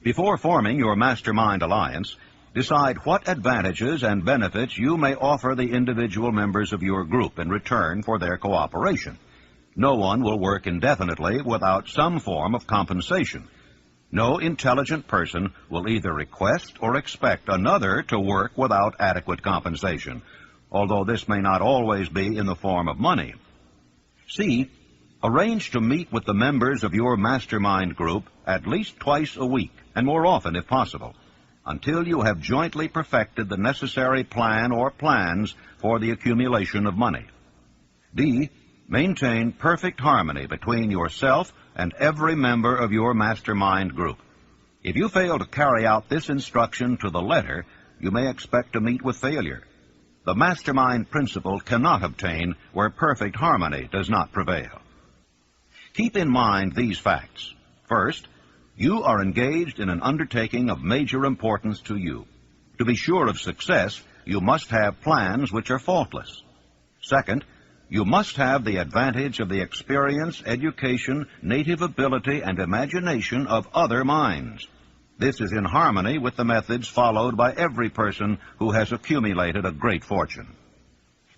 A: before forming your mastermind alliance, decide what advantages and benefits you may offer the individual members of your group in return for their cooperation. No one will work indefinitely without some form of compensation. No intelligent person will either request or expect another to work without adequate compensation, although this may not always be in the form of money. C, arrange to meet with the members of your mastermind group at least twice a week, and more often if possible, until you have jointly perfected the necessary plan or plans for the accumulation of money. D, maintain perfect harmony between yourself and every member of your mastermind group. If you fail to carry out this instruction to the letter, you may expect to meet with failure. The mastermind principle cannot obtain where perfect harmony does not prevail. Keep in mind these facts. First, you are engaged in an undertaking of major importance to you. To be sure of success, you must have plans which are faultless. Second, you must have the advantage of the experience, education, native ability, and imagination of other minds. This is in harmony with the methods followed by every person who has accumulated a great fortune.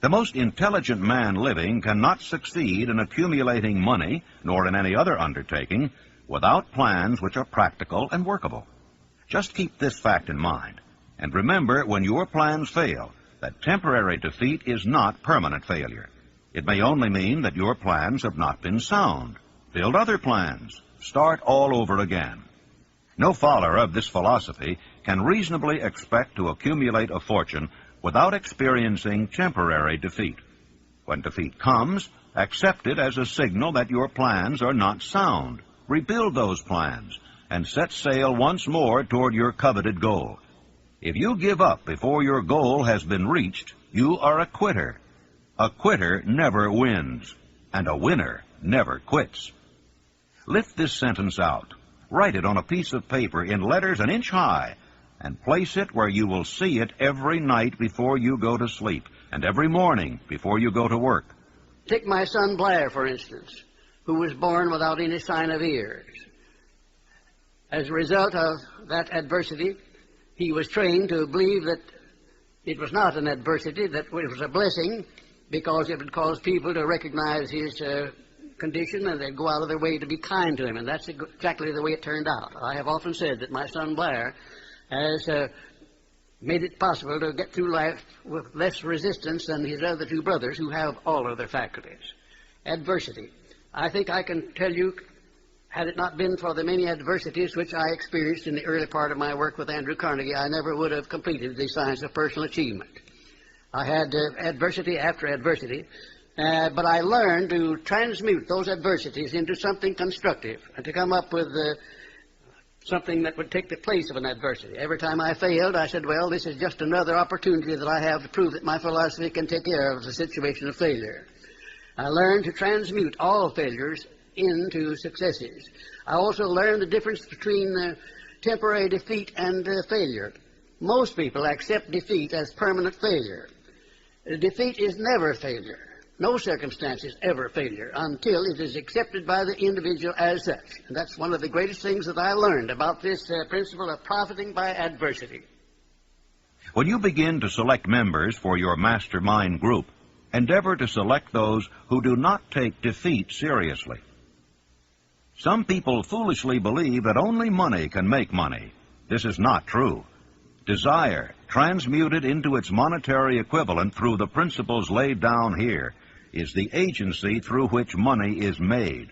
A: The most intelligent man living cannot succeed in accumulating money, nor in any other undertaking, without plans which are practical and workable. Just keep this fact in mind, and remember when your plans fail, that temporary defeat is not permanent failure. It may only mean that your plans have not been sound. Build other plans. Start all over again. No follower of this philosophy can reasonably expect to accumulate a fortune without experiencing temporary defeat. When defeat comes, accept it as a signal that your plans are not sound. Rebuild those plans and set sail once more toward your coveted goal. If you give up before your goal has been reached, you are a quitter. A quitter never wins, and a winner never quits. Lift this sentence out. Write it on a piece of paper in letters an inch high, and place it where you will see it every night before you go to sleep, and every morning before you go to work.
B: Take my son Blair, for instance, who was born without any sign of ears. As a result of that adversity, he was trained to believe that it was not an adversity, that it was a blessing, because it would cause people to recognize his condition, and they'd go out of their way to be kind to him, and that's exactly the way it turned out. I have often said that my son Blair has made it possible to get through life with less resistance than his other two brothers who have all of their faculties. Adversity. I think I can tell you, had it not been for the many adversities which I experienced in the early part of my work with Andrew Carnegie, I never would have completed the science of personal achievement. I had adversity after adversity, but I learned to transmute those adversities into something constructive and to come up with something that would take the place of an adversity. Every time I failed, I said, well, this is just another opportunity that I have to prove that my philosophy can take care of the situation of failure. I learned to transmute all failures into successes. I also learned the difference between temporary defeat and failure. Most people accept defeat as permanent failure. Defeat is never failure. No circumstance is ever failure until it is accepted by the individual as such. And that's one of the greatest things that I learned about this principle of profiting by adversity.
A: When you begin to select members for your mastermind group, endeavor to select those who do not take defeat seriously. Some people foolishly believe that only money can make money. This is not true. Desire, transmuted into its monetary equivalent through the principles laid down here, is the agency through which money is made.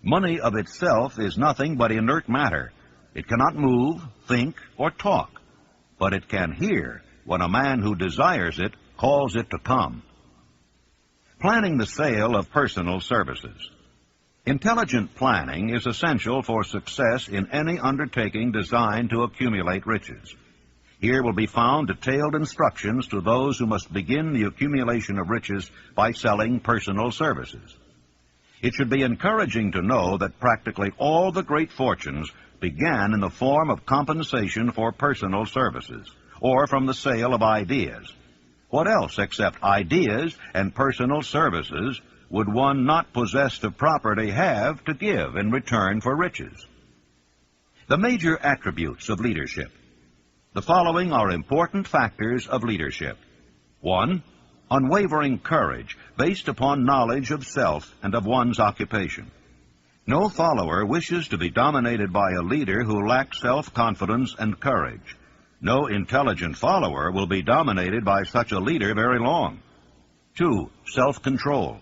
A: Money of itself is nothing but inert matter. It cannot move, think, or talk, but it can hear when a man who desires it calls it to come. Planning the sale of personal services. Intelligent planning is essential for success in any undertaking designed to accumulate riches. Here will be found detailed instructions to those who must begin the accumulation of riches by selling personal services. It should be encouraging to know that practically all the great fortunes began in the form of compensation for personal services, or from the sale of ideas. What else except ideas and personal services would one not possessed of property have to give in return for riches? The major attributes of leadership. The following are important factors of leadership. 1. Unwavering courage based upon knowledge of self and of one's occupation. No follower wishes to be dominated by a leader who lacks self-confidence and courage. No intelligent follower will be dominated by such a leader very long. 2. Self-control.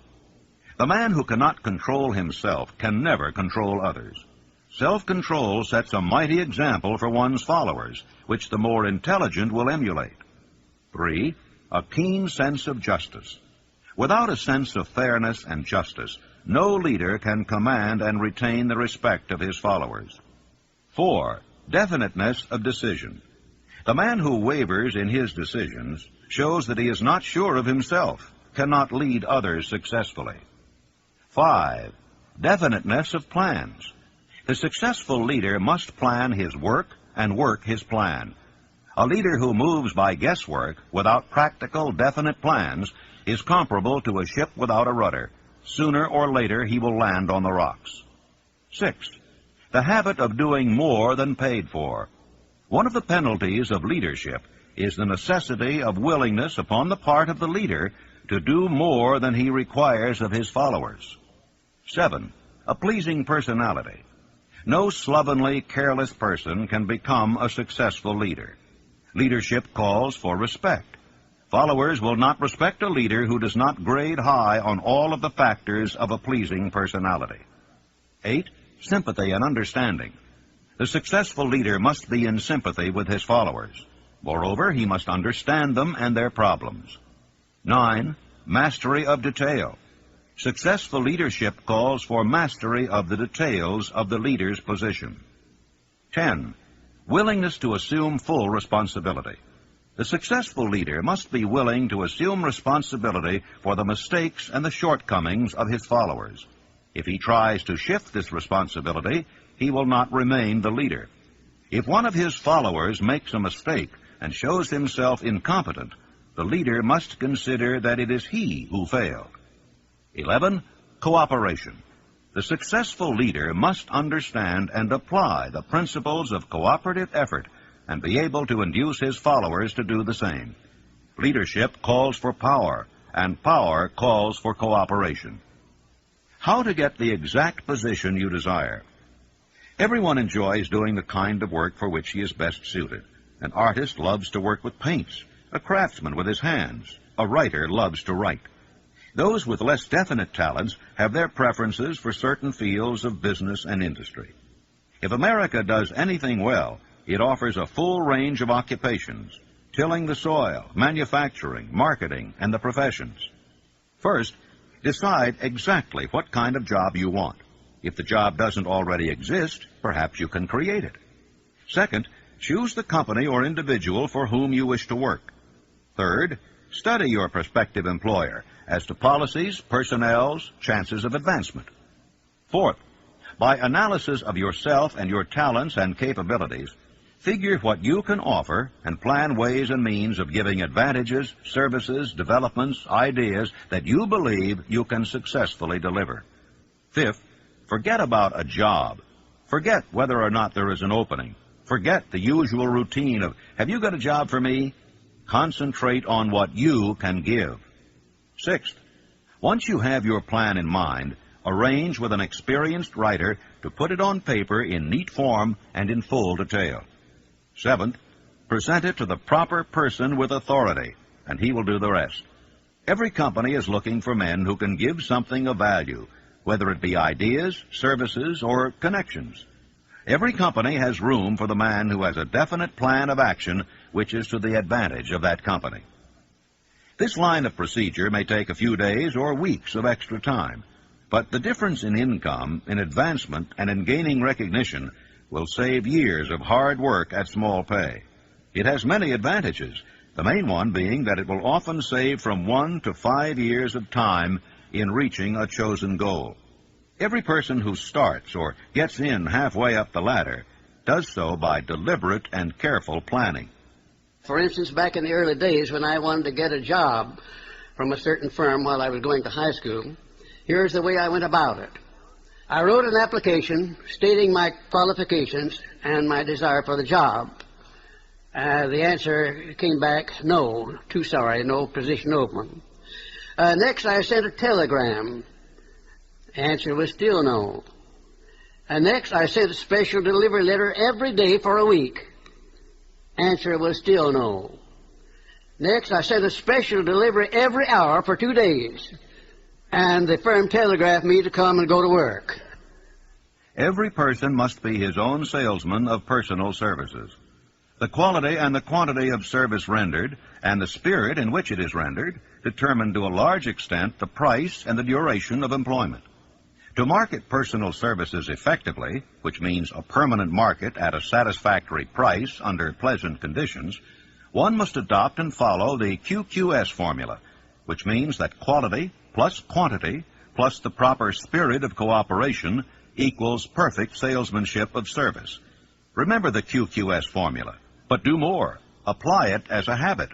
A: The man who cannot control himself can never control others. Self-control sets a mighty example for one's followers, which the more intelligent will emulate. 3. A keen sense of justice. Without a sense of fairness and justice, no leader can command and retain the respect of his followers. 4. Definiteness of decision. The man who wavers in his decisions shows that he is not sure of himself, cannot lead others successfully. 5. Definiteness of plans. The successful leader must plan his work and work his plan. A leader who moves by guesswork without practical, definite plans is comparable to a ship without a rudder. Sooner or later he will land on the rocks. 6. The habit of doing more than paid for. One of the penalties of leadership is the necessity of willingness upon the part of the leader to do more than he requires of his followers. 7. A pleasing personality. No slovenly, careless person can become a successful leader. Leadership calls for respect. Followers will not respect a leader who does not grade high on all of the factors of a pleasing personality. 8. Sympathy and understanding. The successful leader must be in sympathy with his followers. Moreover, he must understand them and their problems. 9. Mastery of detail. Successful leadership calls for mastery of the details of the leader's position. 10. Willingness to assume full responsibility. The successful leader must be willing to assume responsibility for the mistakes and the shortcomings of his followers. If he tries to shift this responsibility, he will not remain the leader. If one of his followers makes a mistake and shows himself incompetent, the leader must consider that it is he who failed. 11. Cooperation. The successful leader must understand and apply the principles of cooperative effort and be able to induce his followers to do the same. Leadership calls for power, and power calls for cooperation. How to get the exact position you desire. Everyone enjoys doing the kind of work for which he is best suited. An artist loves to work with paints, a craftsman with his hands, a writer loves to write. Those with less definite talents have their preferences for certain fields of business and industry. If America does anything well, it offers a full range of occupations: tilling the soil, manufacturing, marketing, and the professions. First, decide exactly what kind of job you want. If the job doesn't already exist, perhaps you can create it. Second, choose the company or individual for whom you wish to work. Third, study your prospective employer as to policies, personnels, chances of advancement. Fourth, by analysis of yourself and your talents and capabilities, figure what you can offer and plan ways and means of giving advantages, services, developments, ideas that you believe you can successfully deliver. Fifth, forget about a job. Forget whether or not there is an opening. Forget the usual routine of, have you got a job for me? Concentrate on what you can give. Sixth, once you have your plan in mind, arrange with an experienced writer to put it on paper in neat form and in full detail. Seventh, present it to the proper person with authority, and he will do the rest. Every company is looking for men who can give something of value, whether it be ideas, services, or connections. Every company has room for the man who has a definite plan of action which is to the advantage of that company. This line of procedure may take a few days or weeks of extra time, but the difference in income, in advancement, and in gaining recognition will save years of hard work at small pay. It has many advantages, the main one being that it will often save from 1 to 5 years of time in reaching a chosen goal. Every person who starts or gets in halfway up the ladder does so by deliberate and careful planning.
B: For instance, back in the early days when I wanted to get a job from a certain firm while I was going to high school, here's the way I went about it. I wrote an application stating my qualifications and my desire for the job. The answer came back, no, too sorry, no position open. Next, I sent a telegram. The answer was still no. Next, I sent a special delivery letter every day for a week. Answer was still no. Next, I sent a special delivery every hour for 2 days. And the firm telegraphed me to come and go to work.
A: Every person must be his own salesman of personal services. The quality and the quantity of service rendered, and the spirit in which it is rendered, determine to a large extent the price and the duration of employment. To market personal services effectively, which means a permanent market at a satisfactory price under pleasant conditions, one must adopt and follow the QQS formula, which means that quality plus quantity plus the proper spirit of cooperation equals perfect salesmanship of service. Remember the QQS formula, but do more. Apply it as a habit.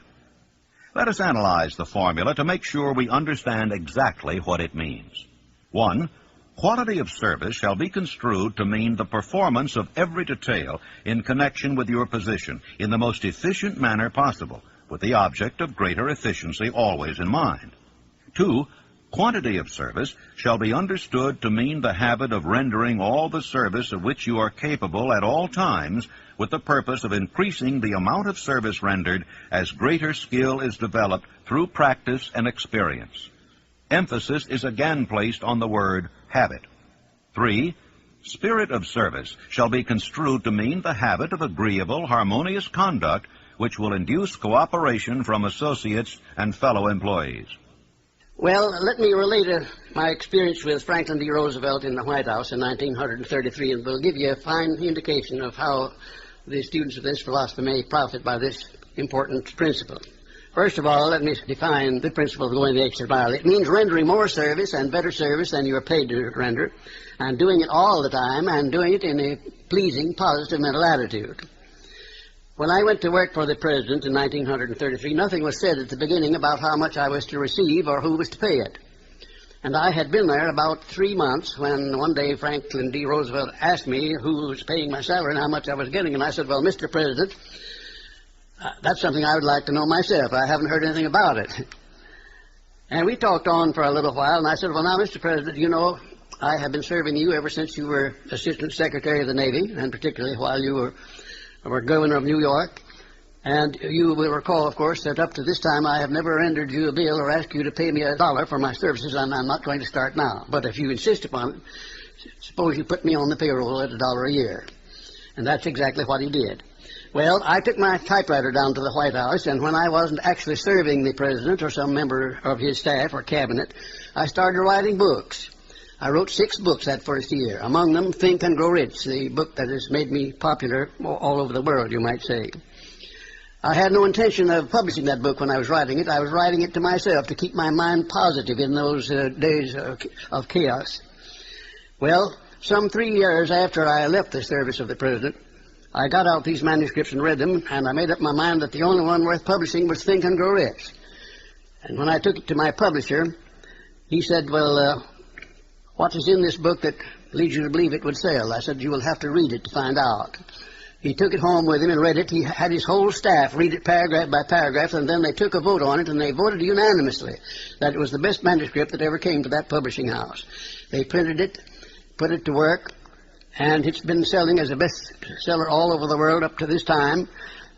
A: Let us analyze the formula to make sure we understand exactly what it means. 1. Quality of service shall be construed to mean the performance of every detail in connection with your position in the most efficient manner possible, with the object of greater efficiency always in mind. 2. Quantity of service shall be understood to mean the habit of rendering all the service of which you are capable at all times with the purpose of increasing the amount of service rendered as greater skill is developed through practice and experience. Emphasis is again placed on the word habit. 3. Spirit of service shall be construed to mean the habit of agreeable, harmonious conduct which will induce cooperation from associates and fellow employees.
B: Well, let me relate my experience with Franklin D. Roosevelt in the White House in 1933, and will give you a fine indication of how the students of this philosophy may profit by this important principle. First of all, let me define the principle of going the extra mile. It means rendering more service and better service than you are paid to render, and doing it all the time, and doing it in a pleasing, positive mental attitude. When I went to work for the President in 1933, nothing was said at the beginning about how much I was to receive or who was to pay it. And I had been there about 3 months when one day Franklin D. Roosevelt asked me who was paying my salary and how much I was getting, and I said, well, Mr. President, that's something I would like to know myself. I haven't heard anything about it. And we talked on for a little while, and I said, well, now, Mr. President, you know, I have been serving you ever since you were Assistant Secretary of the Navy, and particularly while you were Governor of New York. And you will recall, of course, that up to this time I have never rendered you a bill or asked you to pay me $1 for my services, and I'm not going to start now. But if you insist upon it, suppose you put me on the payroll at $1 a year. And that's exactly what he did. Well, I took my typewriter down to the White House, and when I wasn't actually serving the president or some member of his staff or cabinet, I started writing books. I wrote 6 books that first year, among them Think and Grow Rich, the book that has made me popular all over the world, you might say. I had no intention of publishing that book when I was writing it. I was writing it to myself to keep my mind positive in those days of chaos. Well, some 3 years after I left the service of the president, I got out these manuscripts and read them, and I made up my mind that the only one worth publishing was Think and Grow Rich. And when I took it to my publisher, he said, well, what is in this book that leads you to believe it would sell? I said, you will have to read it to find out. He took it home with him and read it. He had his whole staff read it paragraph by paragraph, and then they took a vote on it, and they voted unanimously that it was the best manuscript that ever came to that publishing house. They printed it, put it to work, and it's been selling as a bestseller all over the world up to this time.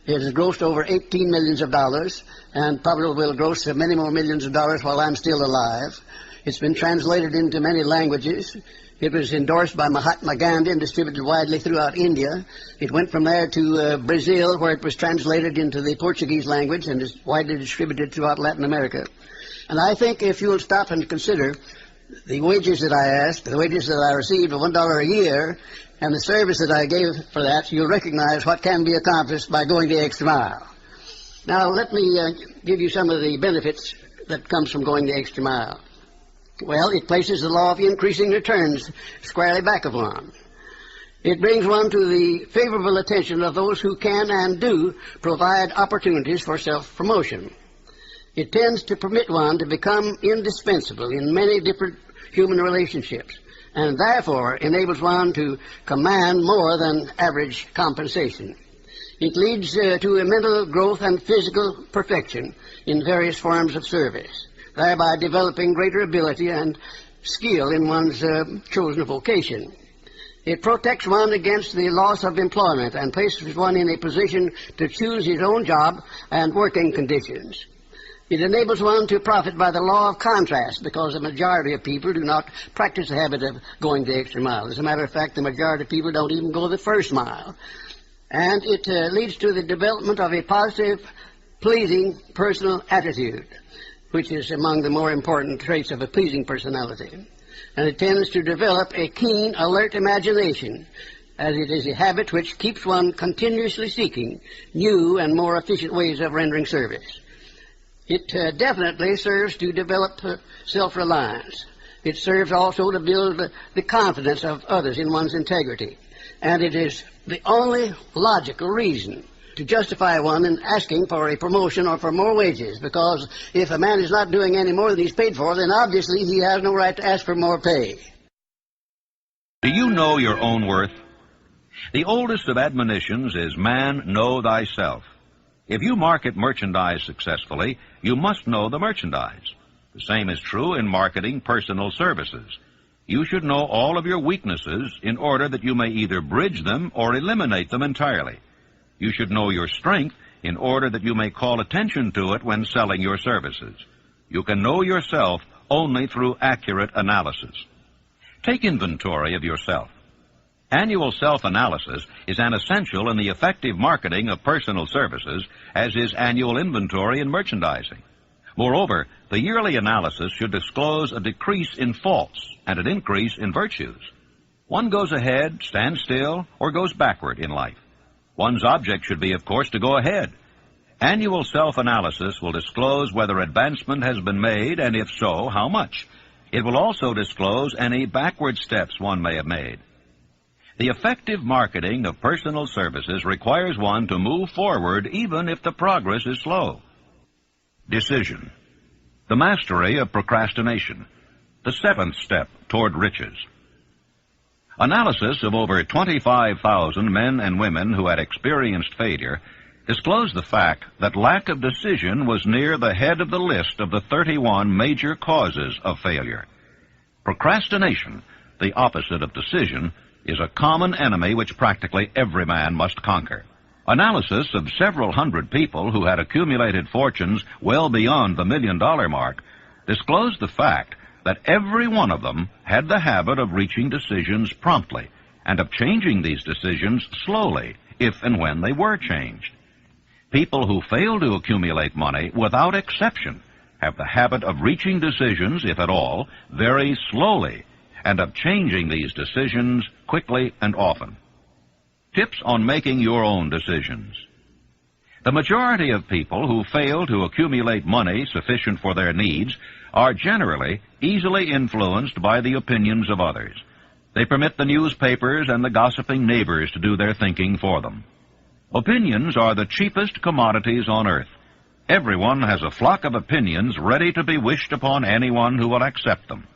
B: It has grossed over $18 million, and probably will gross many more millions of dollars while I'm still alive. It's been translated into many languages. It was endorsed by Mahatma Gandhi and distributed widely throughout India. It went from there to Brazil, where it was translated into the Portuguese language and is widely distributed throughout Latin America. And I think if you will stop and consider the wages that I asked, the wages that I received of $1 a year, and the service that I gave for that, you'll recognize what can be accomplished by going the extra mile. Now, let me give you some of the benefits that comes from going the extra mile. Well, it places the law of increasing returns squarely back of one. It brings one to the favorable attention of those who can and do provide opportunities for self-promotion. It tends to permit one to become indispensable in many different human relationships, and therefore enables one to command more than average compensation. It leads to a mental growth and physical perfection in various forms of service, thereby developing greater ability and skill in one's chosen vocation. It protects one against the loss of employment and places one in a position to choose his own job and working conditions. It enables one to profit by the law of contrast, because the majority of people do not practice the habit of going the extra mile. As a matter of fact, the majority of people don't even go the first mile. And it leads to the development of a positive, pleasing personal attitude, which is among the more important traits of a pleasing personality. And it tends to develop a keen, alert imagination, as it is a habit which keeps one continuously seeking new and more efficient ways of rendering service. It definitely serves to develop self-reliance. It serves also to build the confidence of others in one's integrity. And it is the only logical reason to justify one in asking for a promotion or for more wages, because if a man is not doing any more than he's paid for, then obviously he has no right to ask for more pay.
A: Do you know your own worth? The oldest of admonitions is, man, know thyself. If you market merchandise successfully, you must know the merchandise. The same is true in marketing personal services. You should know all of your weaknesses in order that you may either bridge them or eliminate them entirely. You should know your strength in order that you may call attention to it when selling your services. You can know yourself only through accurate analysis. Take inventory of yourself. Annual self-analysis is an essential in the effective marketing of personal services, as is annual inventory in merchandising. Moreover, the yearly analysis should disclose a decrease in faults and an increase in virtues. One goes ahead, stands still, or goes backward in life. One's object should be, of course, to go ahead. Annual self-analysis will disclose whether advancement has been made, and if so, how much. It will also disclose any backward steps one may have made. The effective marketing of personal services requires one to move forward even if the progress is slow. Decision. The mastery of procrastination. The 7th step toward riches. Analysis of over 25,000 men and women who had experienced failure disclosed the fact that lack of decision was near the head of the list of the 31 major causes of failure. Procrastination the opposite of decision, is a common enemy which practically every man must conquer. Analysis of several hundred people who had accumulated fortunes well beyond the $1 million mark disclosed the fact that every one of them had the habit of reaching decisions promptly and of changing these decisions slowly, if and when they were changed. People who fail to accumulate money, without exception, have the habit of reaching decisions, if at all, very slowly, and of changing these decisions quickly and often. Tips on making your own decisions. The majority of people who fail to accumulate money sufficient for their needs are generally easily influenced by the opinions of others. They permit the newspapers and the gossiping neighbors to do their thinking for them. Opinions are the cheapest commodities on earth. Everyone has a flock of opinions ready to be wished upon anyone who will accept them.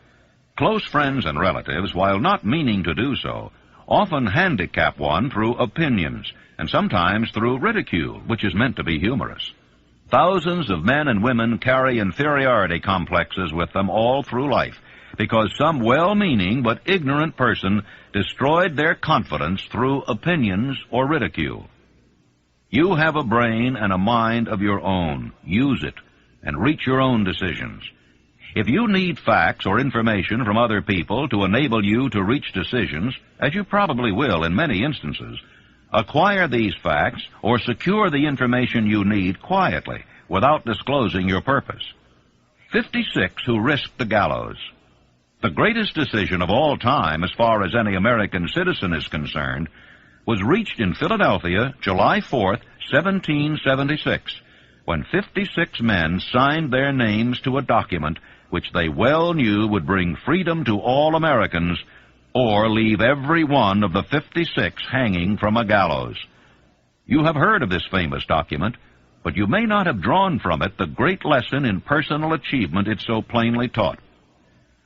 A: Close friends and relatives, while not meaning to do so, often handicap one through opinions, and sometimes through ridicule, which is meant to be humorous. Thousands of men and women carry inferiority complexes with them all through life, because some well-meaning but ignorant person destroyed their confidence through opinions or ridicule. You have a brain and a mind of your own. Use it, and reach your own decisions. If you need facts or information from other people to enable you to reach decisions, as you probably will in many instances, acquire these facts or secure the information you need quietly, without disclosing your purpose. 56 who risked the gallows. The greatest decision of all time, as far as any American citizen is concerned, was reached in Philadelphia, July 4th, 1776, when 56 men signed their names to a document which they well knew would bring freedom to all Americans or leave every one of the 56 hanging from a gallows. You have heard of this famous document, but you may not have drawn from it the great lesson in personal achievement it so plainly taught.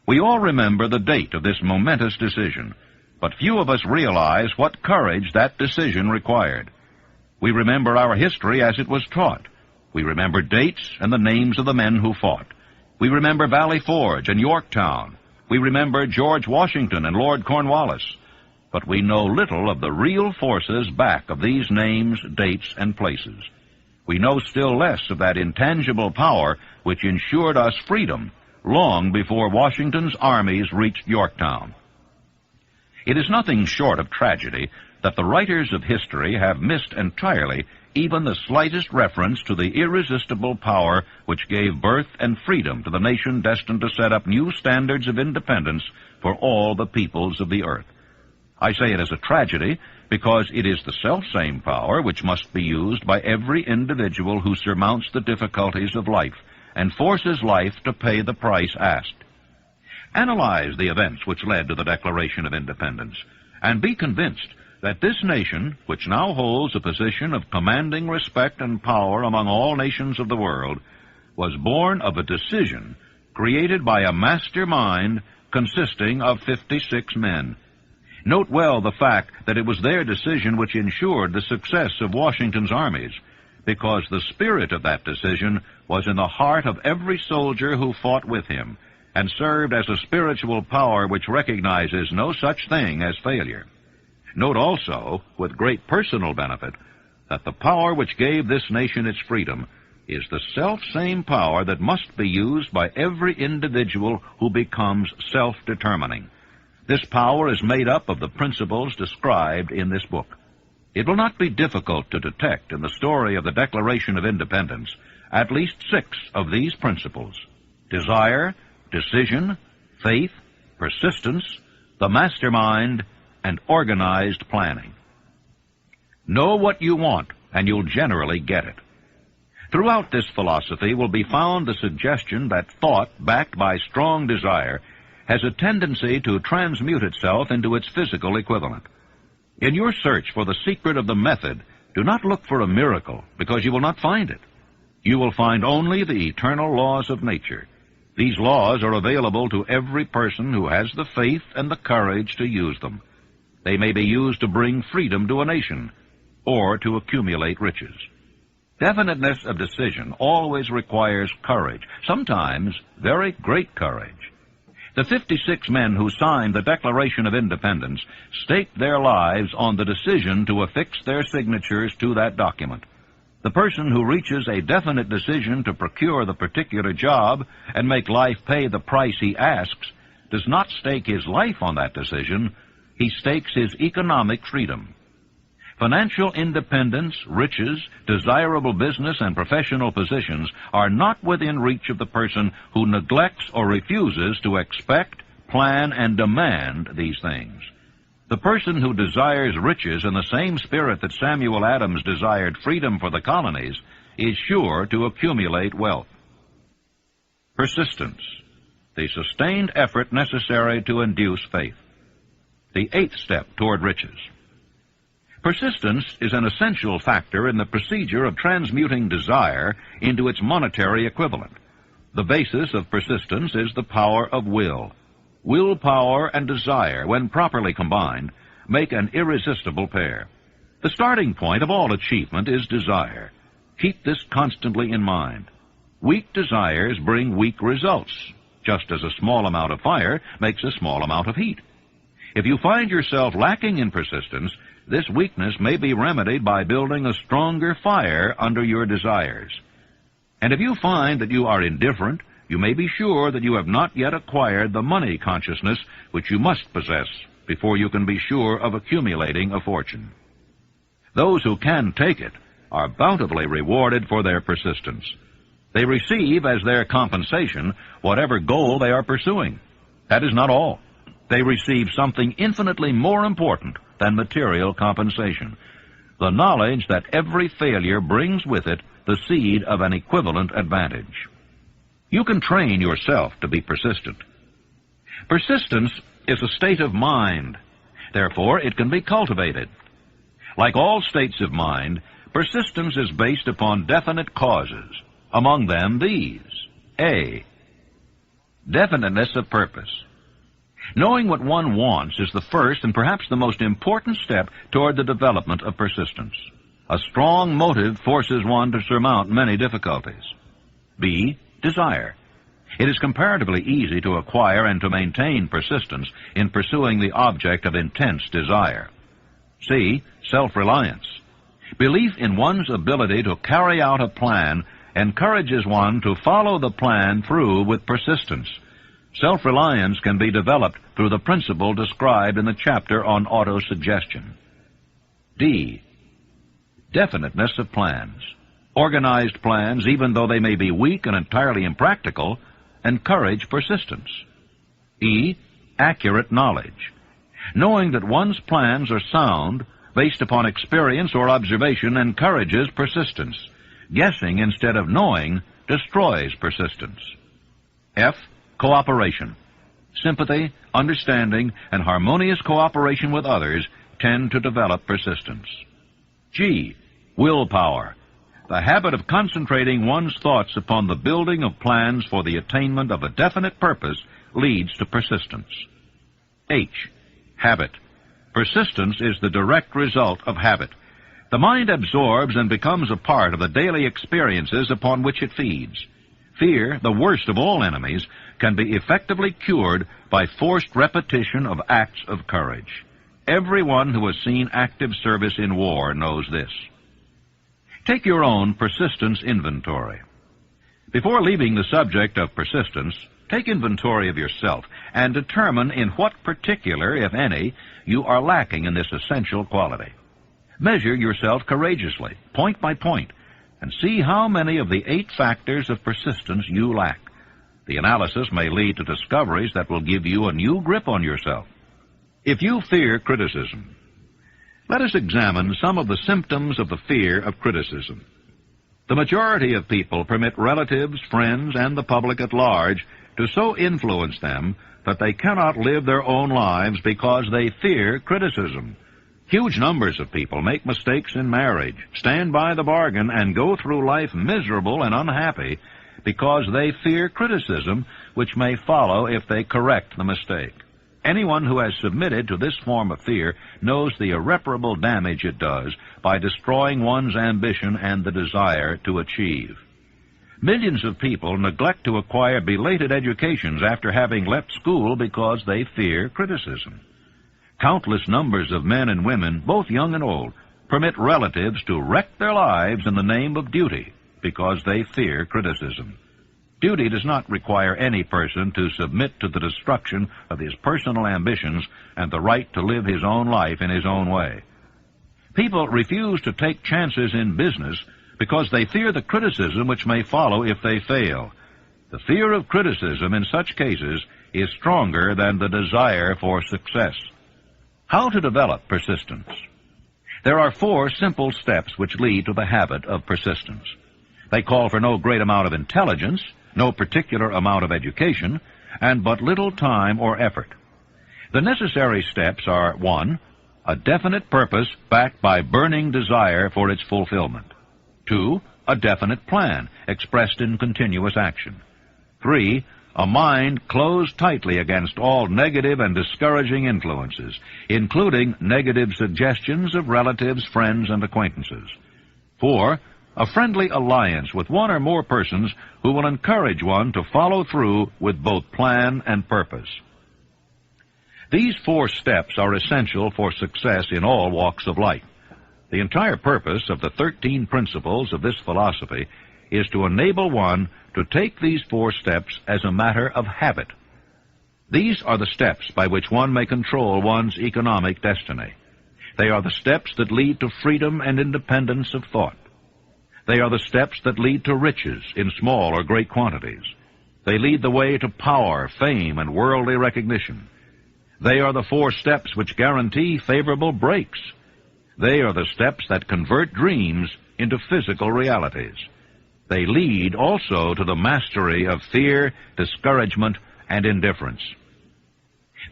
A: We all remember the date of this momentous decision, but few of us realize what courage that decision required. We remember our history as it was taught. We remember dates and the names of the men who fought. We remember Valley Forge and Yorktown. We remember George Washington and Lord Cornwallis. But we know little of the real forces back of these names, dates, and places. We know still less of that intangible power which ensured us freedom long before Washington's armies reached Yorktown. It is nothing short of tragedy that the writers of history have missed entirely even the slightest reference to the irresistible power which gave birth and freedom to the nation destined to set up new standards of independence for all the peoples of the earth. I say it as a tragedy because it is the selfsame power which must be used by every individual who surmounts the difficulties of life and forces life to pay the price asked. Analyze the events which led to the Declaration of Independence, and be convinced that this nation, which now holds a position of commanding respect and power among all nations of the world, was born of a decision created by a mastermind consisting of 56 men. Note well the fact that it was their decision which ensured the success of Washington's armies, because the spirit of that decision was in the heart of every soldier who fought with him, and served as a spiritual power which recognizes no such thing as failure. Note also, with great personal benefit, that the power which gave this nation its freedom is the self-same power that must be used by every individual who becomes self-determining. This power is made up of the principles described in this book. It will not be difficult to detect in the story of the Declaration of Independence at least 6 of these principles: desire, decision, faith, persistence, the mastermind, and organized planning. Know what you want, and you'll generally get it. Throughout this philosophy will be found the suggestion that thought, backed by strong desire, has a tendency to transmute itself into its physical equivalent. In your search for the secret of the method, do not look for a miracle, because you will not find it. You will find only the eternal laws of nature. These laws are available to every person who has the faith and the courage to use them. They may be used to bring freedom to a nation, or to accumulate riches. Definiteness of decision always requires courage, sometimes very great courage. The 56 men who signed the Declaration of Independence staked their lives on the decision to affix their signatures to that document. The person who reaches a definite decision to procure the particular job and make life pay the price he asks does not stake his life on that decision, he stakes his economic freedom. Financial independence, riches, desirable business, and professional positions are not within reach of the person who neglects or refuses to expect, plan, and demand these things. The person who desires riches in the same spirit that Samuel Adams desired freedom for the colonies is sure to accumulate wealth. Persistence, the sustained effort necessary to induce faith. The 8th step toward riches. Persistence is an essential factor in the procedure of transmuting desire into its monetary equivalent. The basis of persistence is the power of will. Willpower and desire, when properly combined, make an irresistible pair. The starting point of all achievement is desire. Keep this constantly in mind. Weak desires bring weak results, just as a small amount of fire makes a small amount of heat. If you find yourself lacking in persistence, this weakness may be remedied by building a stronger fire under your desires. And if you find that you are indifferent, you may be sure that you have not yet acquired the money consciousness which you must possess before you can be sure of accumulating a fortune. Those who can take it are bountifully rewarded for their persistence. They receive as their compensation whatever goal they are pursuing. That is not all. They receive something infinitely more important than material compensation, the knowledge that every failure brings with it the seed of an equivalent advantage. You can train yourself to be persistent. Persistence is a state of mind. Therefore, it can be cultivated. Like all states of mind, persistence is based upon definite causes. Among them, these. A. Definiteness of purpose. Knowing what one wants is the first and perhaps the most important step toward the development of persistence. A strong motive forces one to surmount many difficulties. B. Desire. It is comparatively easy to acquire and to maintain persistence in pursuing the object of intense desire. C. Self-reliance. Belief in one's ability to carry out a plan encourages one to follow the plan through with persistence. Self-reliance can be developed through the principle described in the chapter on autosuggestion. D. Definiteness of plans. Organized plans, even though they may be weak and entirely impractical, encourage persistence. E. Accurate knowledge. Knowing that one's plans are sound, based upon experience or observation, encourages persistence. Guessing instead of knowing destroys persistence. F. Cooperation. Sympathy, understanding, and harmonious cooperation with others tend to develop persistence. G. Willpower. The habit of concentrating one's thoughts upon the building of plans for the attainment of a definite purpose leads to persistence. H. Habit. Persistence is the direct result of habit. The mind absorbs and becomes a part of the daily experiences upon which it feeds. Fear, the worst of all enemies, can be effectively cured by forced repetition of acts of courage. Everyone who has seen active service in war knows this. Take your own persistence inventory. Before leaving the subject of persistence, take inventory of yourself and determine in what particular, if any, you are lacking in this essential quality. Measure yourself courageously, point by point, and see how many of the 8 factors of persistence you lack. The analysis may lead to discoveries that will give you a new grip on yourself. If you fear criticism, let us examine some of the symptoms of the fear of criticism. The majority of people permit relatives, friends, and the public at large to so influence them that they cannot live their own lives because they fear criticism. Huge numbers of people make mistakes in marriage, stand by the bargain, and go through life miserable and unhappy because they fear criticism, which may follow if they correct the mistake. Anyone who has submitted to this form of fear knows the irreparable damage it does by destroying one's ambition and the desire to achieve.
C: Millions of people neglect to acquire belated educations after having left school because they fear criticism. Countless numbers of men and women, both young and old, permit relatives to wreck their lives in the name of duty because they fear criticism. Duty does not require any person to submit to the destruction of his personal ambitions and the right to live his own life in his own way. People refuse to take chances in business because they fear the criticism which may follow if they fail. The fear of criticism in such cases is stronger than the desire for success. How to develop persistence? There are 4 simple steps which lead to the habit of persistence. They call for no great amount of intelligence, no particular amount of education, and but little time or effort. The necessary steps are: 1. A definite purpose backed by burning desire for its fulfillment. 2. A definite plan expressed in continuous action. 3. A mind closed tightly against all negative and discouraging influences, including negative suggestions of relatives, friends, and acquaintances. 4. A friendly alliance with one or more persons who will encourage one to follow through with both plan and purpose. These 4 steps are essential for success in all walks of life. The entire purpose of the 13 principles of this philosophy is to enable one to take these 4 steps as a matter of habit. These are the steps by which one may control one's economic destiny. They are the steps that lead to freedom and independence of thought. They are the steps that lead to riches in small or great quantities. They lead the way to power, fame, and worldly recognition. They are the 4 steps which guarantee favorable breaks. They are the steps that convert dreams into physical realities. They lead also to the mastery of fear, discouragement, and indifference.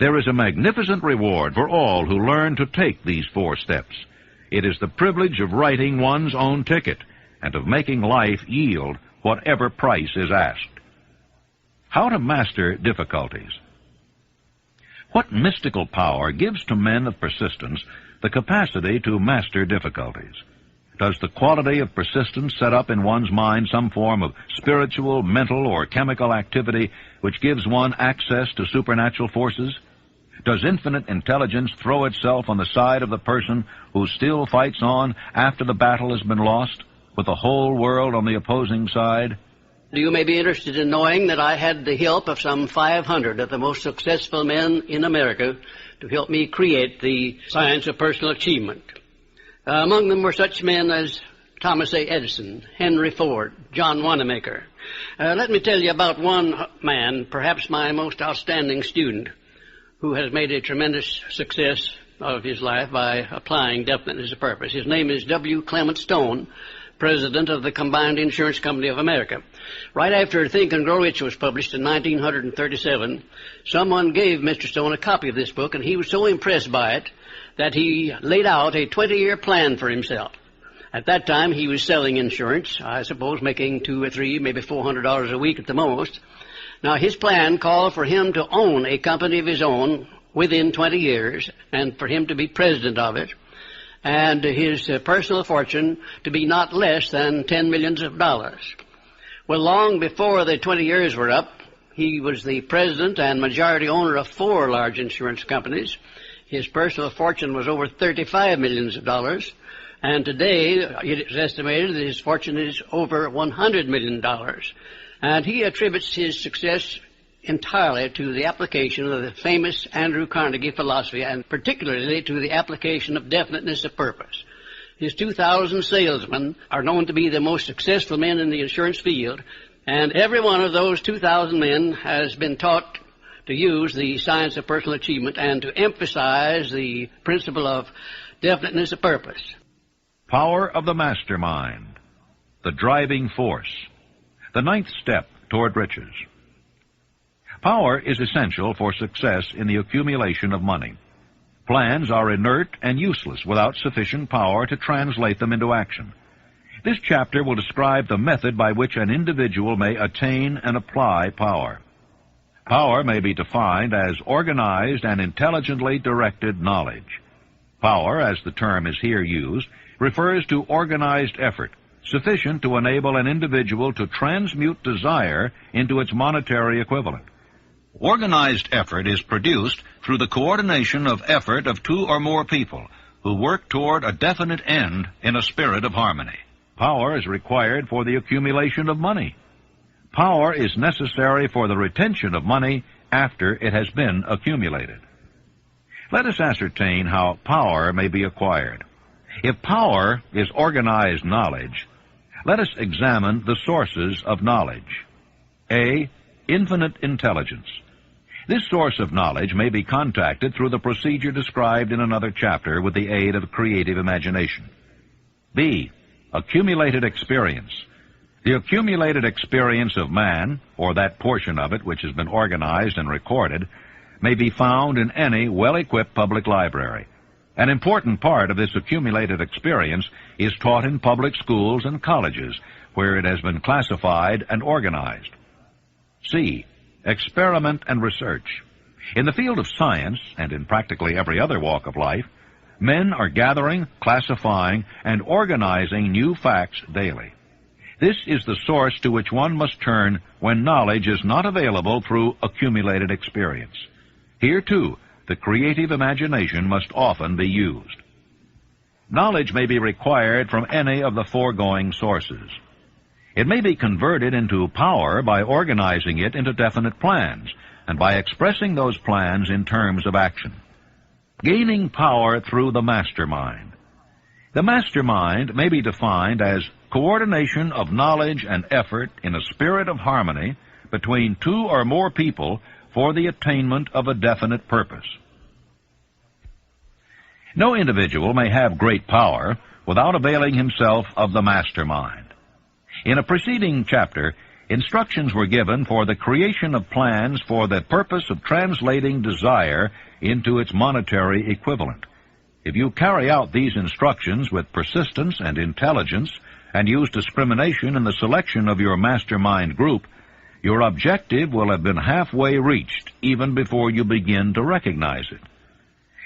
C: There is a magnificent reward for all who learn to take these 4 steps. It is the privilege of writing one's own ticket and of making life yield whatever price is asked. How to master difficulties? What mystical power gives to men of persistence the capacity to master difficulties? Does the quality of persistence set up in one's mind some form of spiritual, mental, or chemical activity which gives one access to supernatural forces? Does infinite intelligence throw itself on the side of the person who still fights on after the battle has been lost, with the whole world on the opposing side?
B: You may be interested in knowing that I had the help of some 500 of the most successful men in America to help me create the science of personal achievement. Among them were such men as Thomas A. Edison, Henry Ford, John Wanamaker. Let me tell you about one man, perhaps my most outstanding student, who has made a tremendous success of his life by applying definiteness of purpose. His name is W. Clement Stone, president of the Combined Insurance Company of America. Right after Think and Grow Rich was published in 1937, someone gave Mr. Stone a copy of this book, and he was so impressed by it that he laid out a 20-year plan for himself. At that time, he was selling insurance, I suppose making $200 or $300, maybe $400 a week at the most. Now, his plan called for him to own a company of his own within 20 years, and for him to be president of it, and his personal fortune to be not less than $10 million. Well, long before the 20 years were up, he was the president and majority owner of 4 large insurance companies. His personal fortune was over $35 million, and today it is estimated that his fortune is over $100 million. And he attributes his success entirely to the application of the famous Andrew Carnegie philosophy, and particularly to the application of definiteness of purpose. His 2,000 salesmen are known to be the most successful men in the insurance field, and every one of those 2,000 men has been taught to use the science of personal achievement and to emphasize the principle of definiteness of purpose.
C: Power of the mastermind, the driving force, the 9th step toward riches. Power is essential for success in the accumulation of money. Plans are inert and useless without sufficient power to translate them into action. This chapter will describe the method by which an individual may attain and apply power. Power may be defined as organized and intelligently directed knowledge. Power, as the term is here used, refers to organized effort, sufficient to enable an individual to transmute desire into its monetary equivalent. Organized effort is produced through the coordination of effort of two or more people who work toward a definite end in a spirit of harmony. Power is required for the accumulation of money. Power is necessary for the retention of money after it has been accumulated. Let us ascertain how power may be acquired. If power is organized knowledge, let us examine the sources of knowledge. A. Infinite intelligence. This source of knowledge may be contacted through the procedure described in another chapter with the aid of creative imagination. B. Accumulated experience. The accumulated experience of man, or that portion of it which has been organized and recorded, may be found in any well-equipped public library. An important part of this accumulated experience is taught in public schools and colleges, where it has been classified and organized. C. Experiment and research. In the field of science, and in practically every other walk of life, men are gathering, classifying, and organizing new facts daily. This is the source to which one must turn when knowledge is not available through accumulated experience. Here, too, the creative imagination must often be used. Knowledge may be required from any of the foregoing sources. It may be converted into power by organizing it into definite plans, and by expressing those plans in terms of action. Gaining power through the mastermind. The mastermind may be defined as coordination of knowledge and effort in a spirit of harmony between two or more people for the attainment of a definite purpose. No individual may have great power without availing himself of the mastermind. In a preceding chapter, instructions were given for the creation of plans for the purpose of translating desire into its monetary equivalent. If you carry out these instructions with persistence and intelligence, and use discrimination in the selection of your mastermind group, your objective will have been halfway reached even before you begin to recognize it.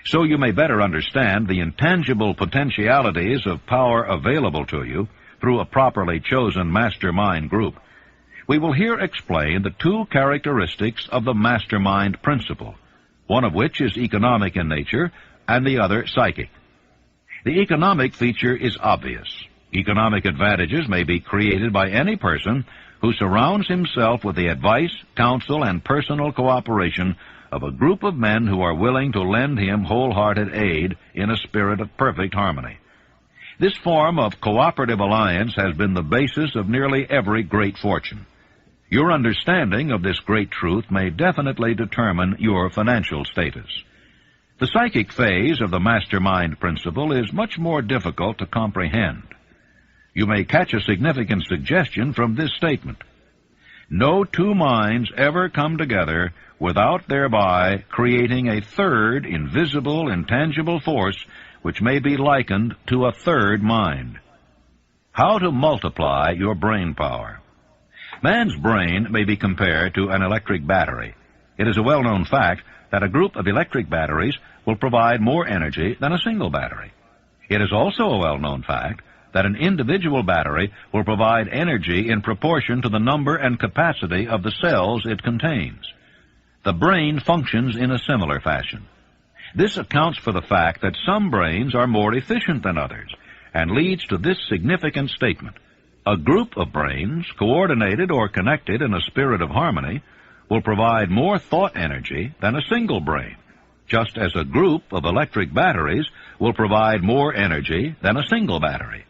C: So you may better understand the intangible potentialities of power available to you through a properly chosen mastermind group. We will here explain the two characteristics of the mastermind principle, one of which is economic in nature and the other psychic. The economic feature is obvious. Economic advantages may be created by any person who surrounds himself with the advice, counsel, and personal cooperation of a group of men who are willing to lend him wholehearted aid in a spirit of perfect harmony. This form of cooperative alliance has been the basis of nearly every great fortune. Your understanding of this great truth may definitely determine your financial status. The psychic phase of the mastermind principle is much more difficult to comprehend. You may catch a significant suggestion from this statement. No two minds ever come together without thereby creating a third invisible, intangible force which may be likened to a third mind. How to multiply your brain power. Man's brain may be compared to an electric battery. It is a well-known fact that a group of electric batteries will provide more energy than a single battery. It is also a well-known fact that an individual battery will provide energy in proportion to the number and capacity of the cells it contains. The brain functions in a similar fashion. This accounts for the fact that some brains are more efficient than others, and leads to this significant statement. A group of brains, coordinated or connected in a spirit of harmony, will provide more thought energy than a single brain, just as a group of electric batteries will provide more energy than a single battery.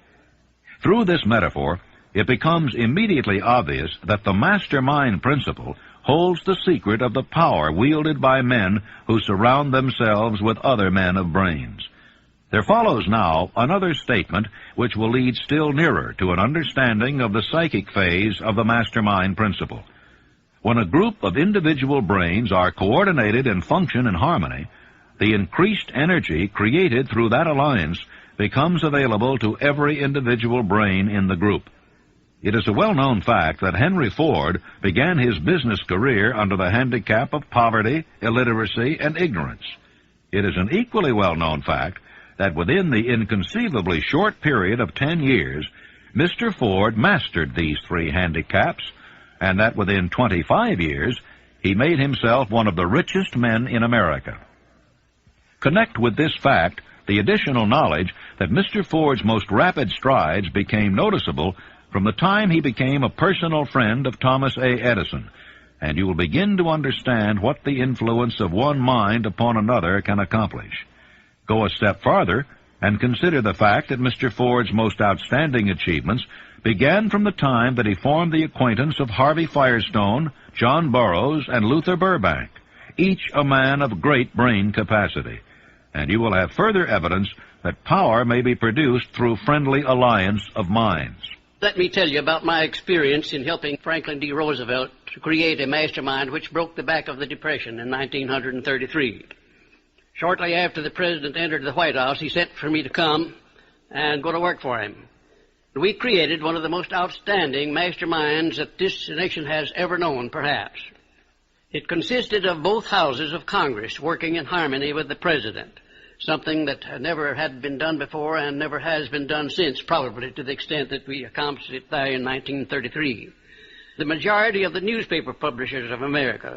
C: Through this metaphor, it becomes immediately obvious that the mastermind principle holds the secret of the power wielded by men who surround themselves with other men of brains. There follows now another statement which will lead still nearer to an understanding of the psychic phase of the mastermind principle. When a group of individual brains are coordinated and function in harmony, the increased energy created through that alliance becomes available to every individual brain in the group. It is a well-known fact that Henry Ford began his business career under the handicap of poverty, illiteracy, and ignorance. It is an equally well-known fact that within the inconceivably short period of 10 years, Mr. Ford mastered these three handicaps, and that within 25 years, he made himself one of the richest men in America. Connect with this fact the additional knowledge that Mr. Ford's most rapid strides became noticeable from the time he became a personal friend of Thomas A. Edison, and you will begin to understand what the influence of one mind upon another can accomplish. Go a step farther and consider the fact that Mr. Ford's most outstanding achievements began from the time that he formed the acquaintance of Harvey Firestone, John Burroughs, and Luther Burbank, each a man of great brain capacity. And you will have further evidence that power may be produced through friendly alliance of minds.
B: Let me tell you about my experience in helping Franklin D. Roosevelt to create a mastermind which broke the back of the Depression in 1933. Shortly after the President entered the White House, he sent for me to come and go to work for him. We created one of the most outstanding masterminds that this nation has ever known, perhaps. It consisted of both houses of Congress working in harmony with the President, something that never had been done before and never has been done since, probably to the extent that we accomplished it there in 1933. The majority of the newspaper publishers of America,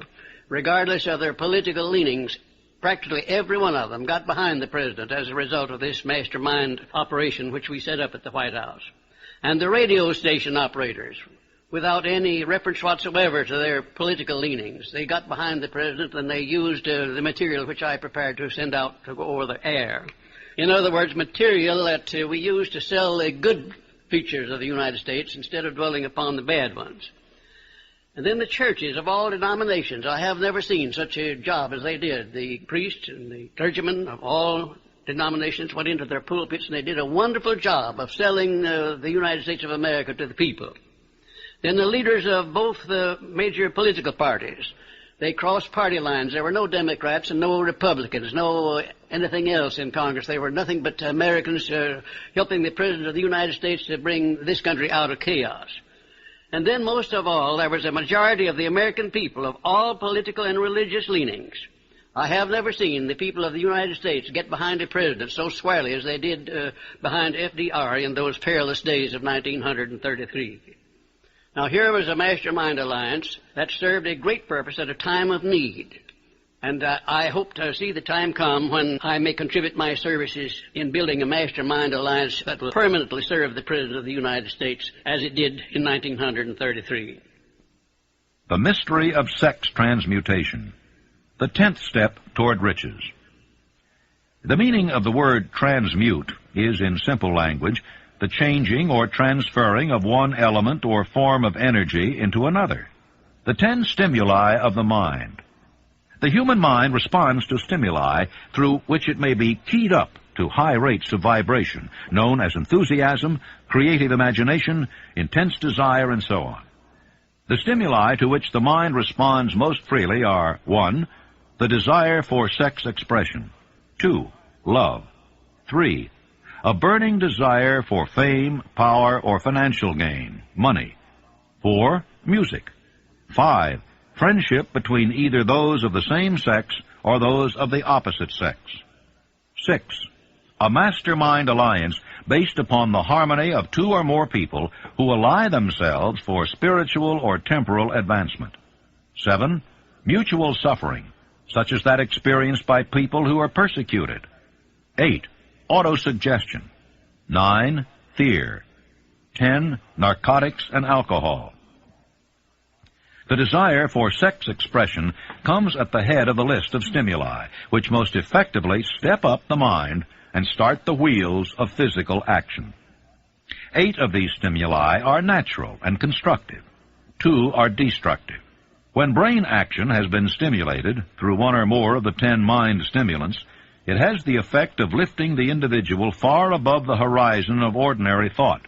B: regardless of their political leanings, practically every one of them got behind the President as a result of this mastermind operation which we set up at the White House. And the radio station operators, without any reference whatsoever to their political leanings, they got behind the President and they used the material which I prepared to send out to go over the air. In other words, material that we used to sell the good features of the United States instead of dwelling upon the bad ones. And then the churches of all denominations, I have never seen such a job as they did. The priests and the clergymen of all denominations went into their pulpits and they did a wonderful job of selling the United States of America to the people. Then the leaders of both the major political parties, they crossed party lines. There were no Democrats and no Republicans, no anything else in Congress. They were nothing but Americans helping the President of the United States to bring this country out of chaos. And then most of all, there was a majority of the American people of all political and religious leanings. I have never seen the people of the United States get behind a president so squarely as they did behind FDR in those perilous days of 1933. Now, here was a mastermind alliance that served a great purpose at a time of need. And I hope to see the time come when I may contribute my services in building a mastermind alliance that will permanently serve the President of the United States as it did in 1933.
C: The mystery of sex transmutation, the 10th step toward riches. The meaning of the word transmute is, in simple language, the changing or transferring of one element or form of energy into another. The 10 stimuli of the mind. The human mind responds to stimuli through which it may be keyed up to high rates of vibration, known as enthusiasm, creative imagination, intense desire, and so on. The stimuli to which the mind responds most freely are 1. The desire for sex expression. 2. Love. 3. A burning desire for fame, power, or financial gain, money. 4. Music. 5. Friendship between either those of the same sex or those of the opposite sex. 6. A mastermind alliance based upon the harmony of 2 or more people who ally themselves for spiritual or temporal advancement. 7. Mutual suffering, such as that experienced by people who are persecuted. 8. Autosuggestion. 9. Fear. 10. Narcotics and alcohol. The desire for sex expression comes at the head of the list of stimuli, which most effectively step up the mind and start the wheels of physical action. 8 of these stimuli are natural and constructive. 2 are destructive. When brain action has been stimulated through one or more of the 10 mind stimulants, it has the effect of lifting the individual far above the horizon of ordinary thought,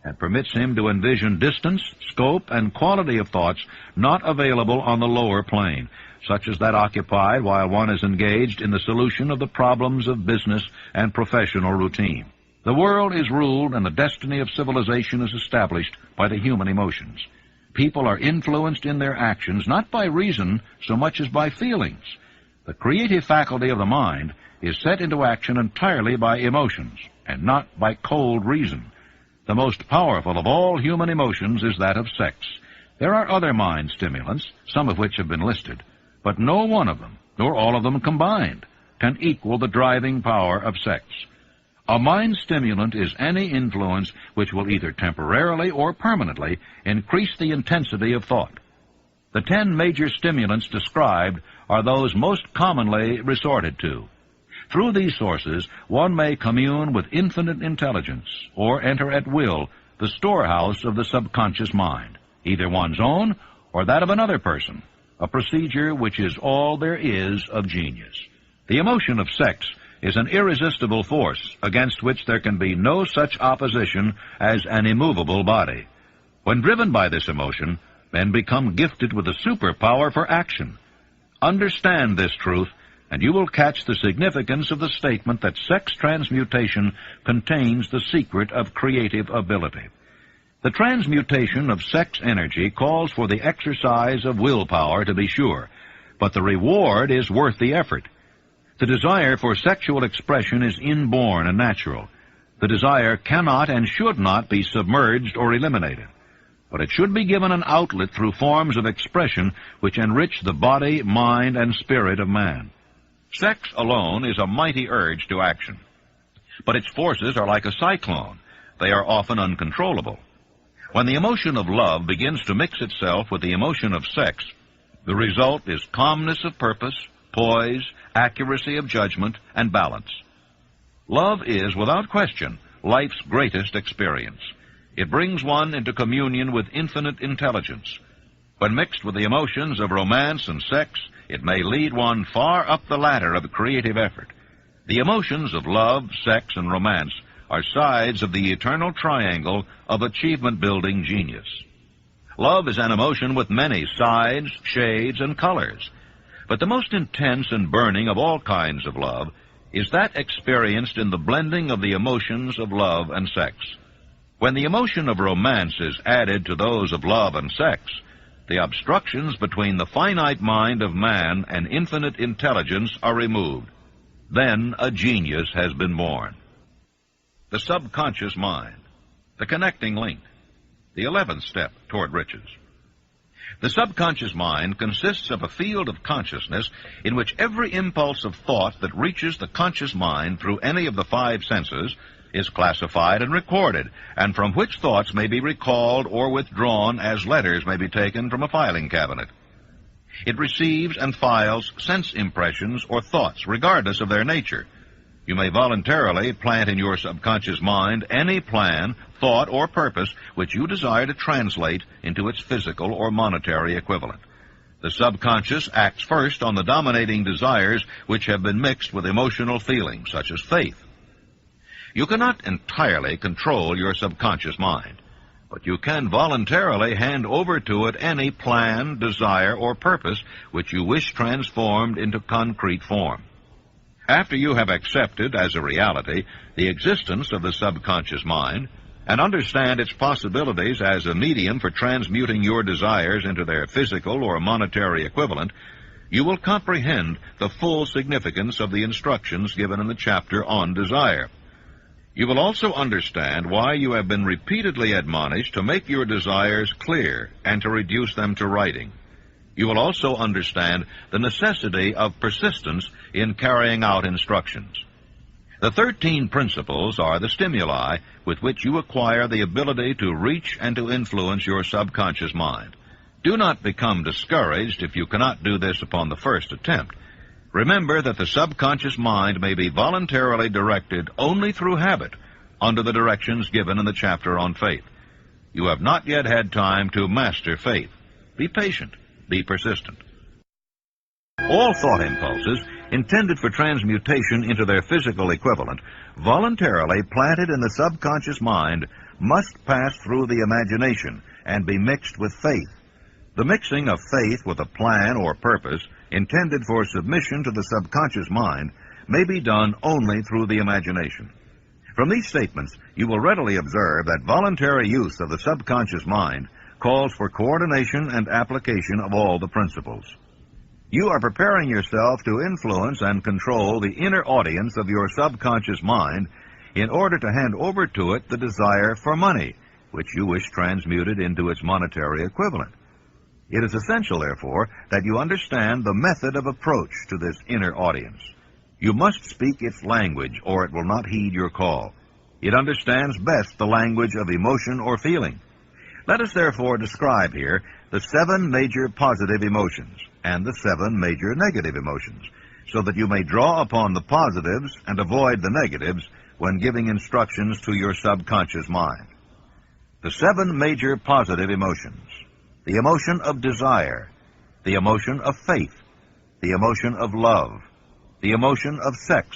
C: and permits him to envision distance, scope, and quality of thoughts not available on the lower plane, such as that occupied while one is engaged in the solution of the problems of business and professional routine. The world is ruled and the destiny of civilization is established by the human emotions. People are influenced in their actions not by reason so much as by feelings. The creative faculty of the mind is set into action entirely by emotions and not by cold reason. The most powerful of all human emotions is that of sex. There are other mind stimulants, some of which have been listed, but no one of them, nor all of them combined, can equal the driving power of sex. A mind stimulant is any influence which will either temporarily or permanently increase the intensity of thought. The 10 major stimulants described are those most commonly resorted to. Through these sources, one may commune with infinite intelligence, or enter at will the storehouse of the subconscious mind, either one's own or that of another person, a procedure which is all there is of genius. The emotion of sex is an irresistible force against which there can be no such opposition as an immovable body. When driven by this emotion, men become gifted with a superpower for action. Understand this truth, and you will catch the significance of the statement that sex transmutation contains the secret of creative ability. The transmutation of sex energy calls for the exercise of willpower, to be sure, but the reward is worth the effort. The desire for sexual expression is inborn and natural. The desire cannot and should not be submerged or eliminated, but it should be given an outlet through forms of expression which enrich the body, mind, and spirit of man. Sex alone is a mighty urge to action, but its forces are like a cyclone. They are often uncontrollable. When the emotion of love begins to mix itself with the emotion of sex, the result is calmness of purpose, poise, accuracy of judgment, and balance. Love is, without question, life's greatest experience. It brings one into communion with infinite intelligence. When mixed with the emotions of romance and sex, it may lead one far up the ladder of creative effort. The emotions of love, sex, and romance are sides of the eternal triangle of achievement-building genius. Love is an emotion with many sides, shades, and colors. But the most intense and burning of all kinds of love is that experienced in the blending of the emotions of love and sex. When the emotion of romance is added to those of love and sex, the obstructions between the finite mind of man and infinite intelligence are removed. Then a genius has been born. The subconscious mind, the connecting link, the 11th step toward riches. The subconscious mind consists of a field of consciousness in which every impulse of thought that reaches the conscious mind through any of the 5 senses is classified and recorded, and from which thoughts may be recalled or withdrawn as letters may be taken from a filing cabinet. It receives and files sense impressions or thoughts regardless of their nature. You may voluntarily plant in your subconscious mind any plan, thought, or purpose which you desire to translate into its physical or monetary equivalent. The subconscious acts first on the dominating desires which have been mixed with emotional feelings, such as faith. You cannot entirely control your subconscious mind, but you can voluntarily hand over to it any plan, desire, or purpose which you wish transformed into concrete form. After you have accepted as a reality the existence of the subconscious mind and understand its possibilities as a medium for transmuting your desires into their physical or monetary equivalent, you will comprehend the full significance of the instructions given in the chapter on desire. You will also understand why you have been repeatedly admonished to make your desires clear and to reduce them to writing. You will also understand the necessity of persistence in carrying out instructions. The 13 principles are the stimuli with which you acquire the ability to reach and to influence your subconscious mind. Do not become discouraged if you cannot do this upon the first attempt. Remember that the subconscious mind may be voluntarily directed only through habit under the directions given in the chapter on faith. You have not yet had time to master faith. Be patient. Be persistent. All thought impulses intended for transmutation into their physical equivalent, voluntarily planted in the subconscious mind, must pass through the imagination and be mixed with faith. The mixing of faith with a plan or purpose intended for submission to the subconscious mind may be done only through the imagination. From these statements, you will readily observe that voluntary use of the subconscious mind calls for coordination and application of all the principles. You are preparing yourself to influence and control the inner audience of your subconscious mind in order to hand over to it the desire for money, which you wish transmuted into its monetary equivalent. It is essential, therefore, that you understand the method of approach to this inner audience. You must speak its language, or it will not heed your call. It understands best the language of emotion or feeling. Let us therefore describe here the 7 major positive emotions and the 7 major negative emotions, so that you may draw upon the positives and avoid the negatives when giving instructions to your subconscious mind. The 7 major positive emotions: the emotion of desire, the emotion of faith, the emotion of love, the emotion of sex,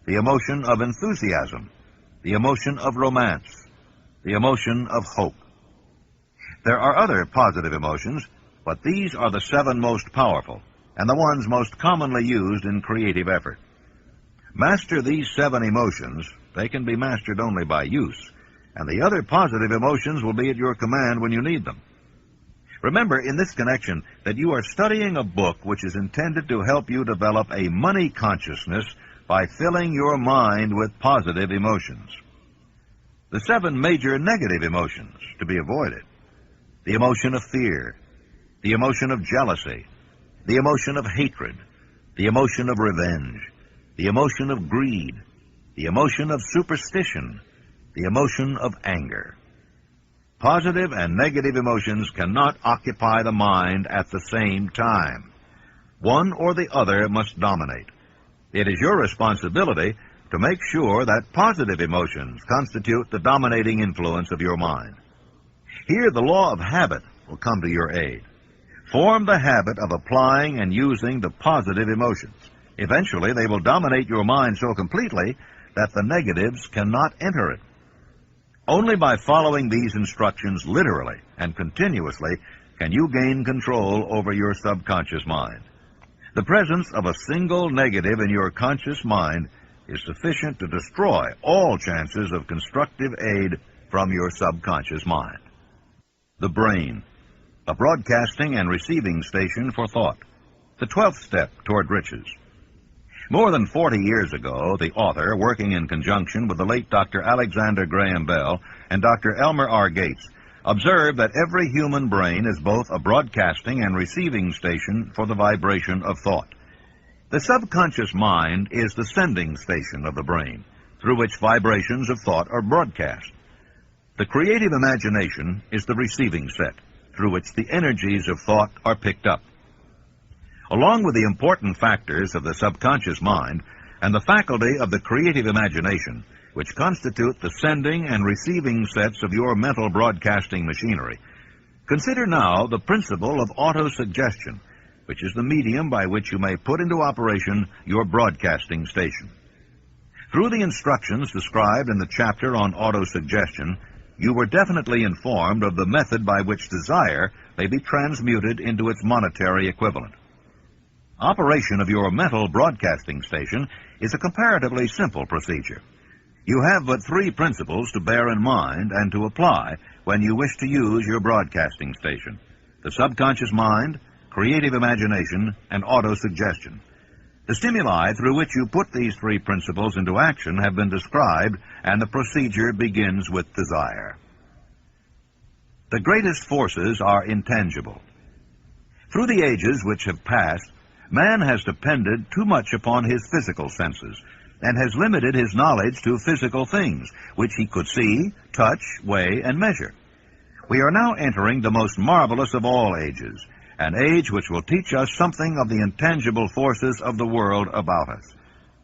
C: the emotion of enthusiasm, the emotion of romance, the emotion of hope. There are other positive emotions, but these are the 7 most powerful and the ones most commonly used in creative effort. Master these 7 emotions. They can be mastered only by use, and the other positive emotions will be at your command when you need them. Remember in this connection that you are studying a book which is intended to help you develop a money consciousness by filling your mind with positive emotions. The 7 major negative emotions to be avoided: the emotion of fear, the emotion of jealousy, the emotion of hatred, the emotion of revenge, the emotion of greed, the emotion of superstition, the emotion of anger. Positive and negative emotions cannot occupy the mind at the same time. One or the other must dominate. It is your responsibility to make sure that positive emotions constitute the dominating influence of your mind. Here the law of habit will come to your aid. Form the habit of applying and using the positive emotions. Eventually they will dominate your mind so completely that the negatives cannot enter it. Only by following these instructions literally and continuously can you gain control over your subconscious mind. The presence of a single negative in your conscious mind is sufficient to destroy all chances of constructive aid from your subconscious mind. The brain, a broadcasting and receiving station for thought. The 12th step toward riches. More than 40 years ago, the author, working in conjunction with the late Dr. Alexander Graham Bell and Dr. Elmer R. Gates, observed that every human brain is both a broadcasting and receiving station for the vibration of thought. The subconscious mind is the sending station of the brain, through which vibrations of thought are broadcast. The creative imagination is the receiving set, through which the energies of thought are picked up. Along with the important factors of the subconscious mind and the faculty of the creative imagination, which constitute the sending and receiving sets of your mental broadcasting machinery, consider now the principle of autosuggestion, which is the medium by which you may put into operation your broadcasting station. Through the instructions described in the chapter on autosuggestion, you were definitely informed of the method by which desire may be transmuted into its monetary equivalent. Operation of your mental broadcasting station is a comparatively simple procedure. You have but 3 principles to bear in mind and to apply when you wish to use your broadcasting station: the subconscious mind, creative imagination, and autosuggestion. The stimuli through which you put these 3 principles into action have been described, and the procedure begins with desire. The greatest forces are intangible. Through the ages which have passed, man has depended too much upon his physical senses and has limited his knowledge to physical things, which he could see, touch, weigh, and measure. We are now entering the most marvelous of all ages, an age which will teach us something of the intangible forces of the world about us.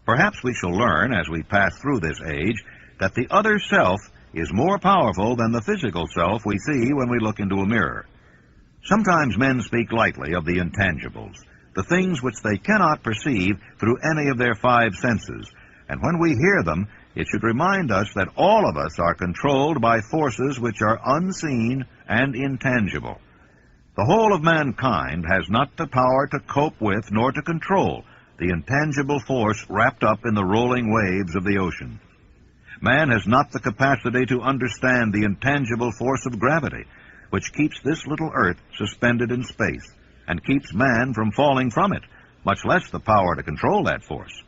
C: Perhaps we shall learn, as we pass through this age, that the other self is more powerful than the physical self we see when we look into a mirror. Sometimes men speak lightly of the intangibles, the things which they cannot perceive through any of their 5 senses, and when we hear them, it should remind us that all of us are controlled by forces which are unseen and intangible. The whole of mankind has not the power to cope with nor to control the intangible force wrapped up in the rolling waves of the ocean. Man has not the capacity to understand the intangible force of gravity, which keeps this little earth suspended in space and keeps man from falling from it, much less the power to control that force.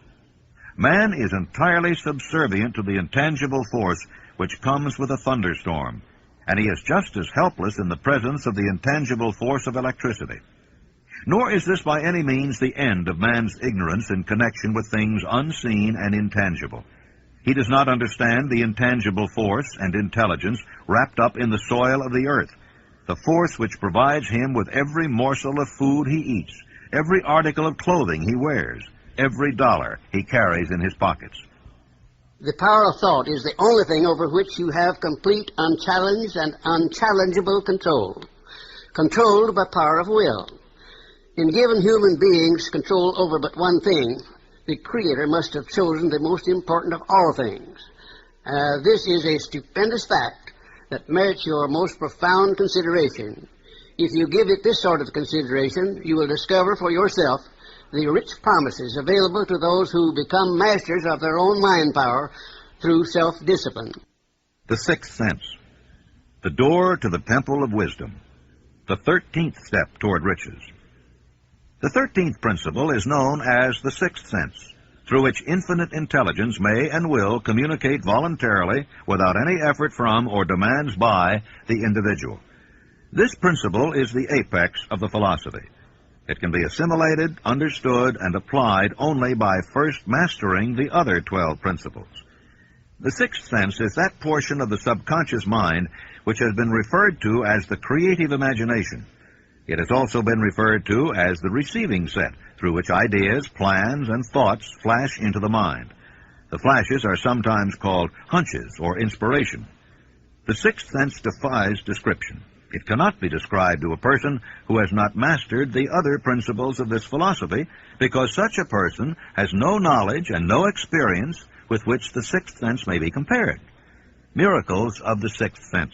C: Man is entirely subservient to the intangible force which comes with a thunderstorm, and he is just as helpless in the presence of the intangible force of electricity. Nor is this by any means the end of man's ignorance in connection with things unseen and intangible. He does not understand the intangible force and intelligence wrapped up in the soil of the earth, the force which provides him with every morsel of food he eats, every article of clothing he wears, every dollar he carries in his pockets.
B: The power of thought is the only thing over which you have complete, unchallenged, and unchallengeable control. Controlled by power of will. In giving human beings control over but one thing, the Creator must have chosen the most important of all things. This is a stupendous fact that merits your most profound consideration. If you give it this sort of consideration, you will discover for yourself the rich promises available to those who become masters of their own mind power through self-discipline.
C: The sixth sense, the door to the temple of wisdom, the 13th step toward riches. The 13th principle is known as the sixth sense, through which infinite intelligence may and will communicate voluntarily without any effort from or demands by the individual. This principle is the apex of the philosophy. It can be assimilated, understood, and applied only by first mastering the other 12 principles. The sixth sense is that portion of the subconscious mind which has been referred to as the creative imagination. It has also been referred to as the receiving set, through which ideas, plans, and thoughts flash into the mind. The flashes are sometimes called hunches or inspiration. The sixth sense defies description. It cannot be described to a person who has not mastered the other principles of this philosophy, because such a person has no knowledge and no experience with which the sixth sense may be compared. Miracles of the sixth sense.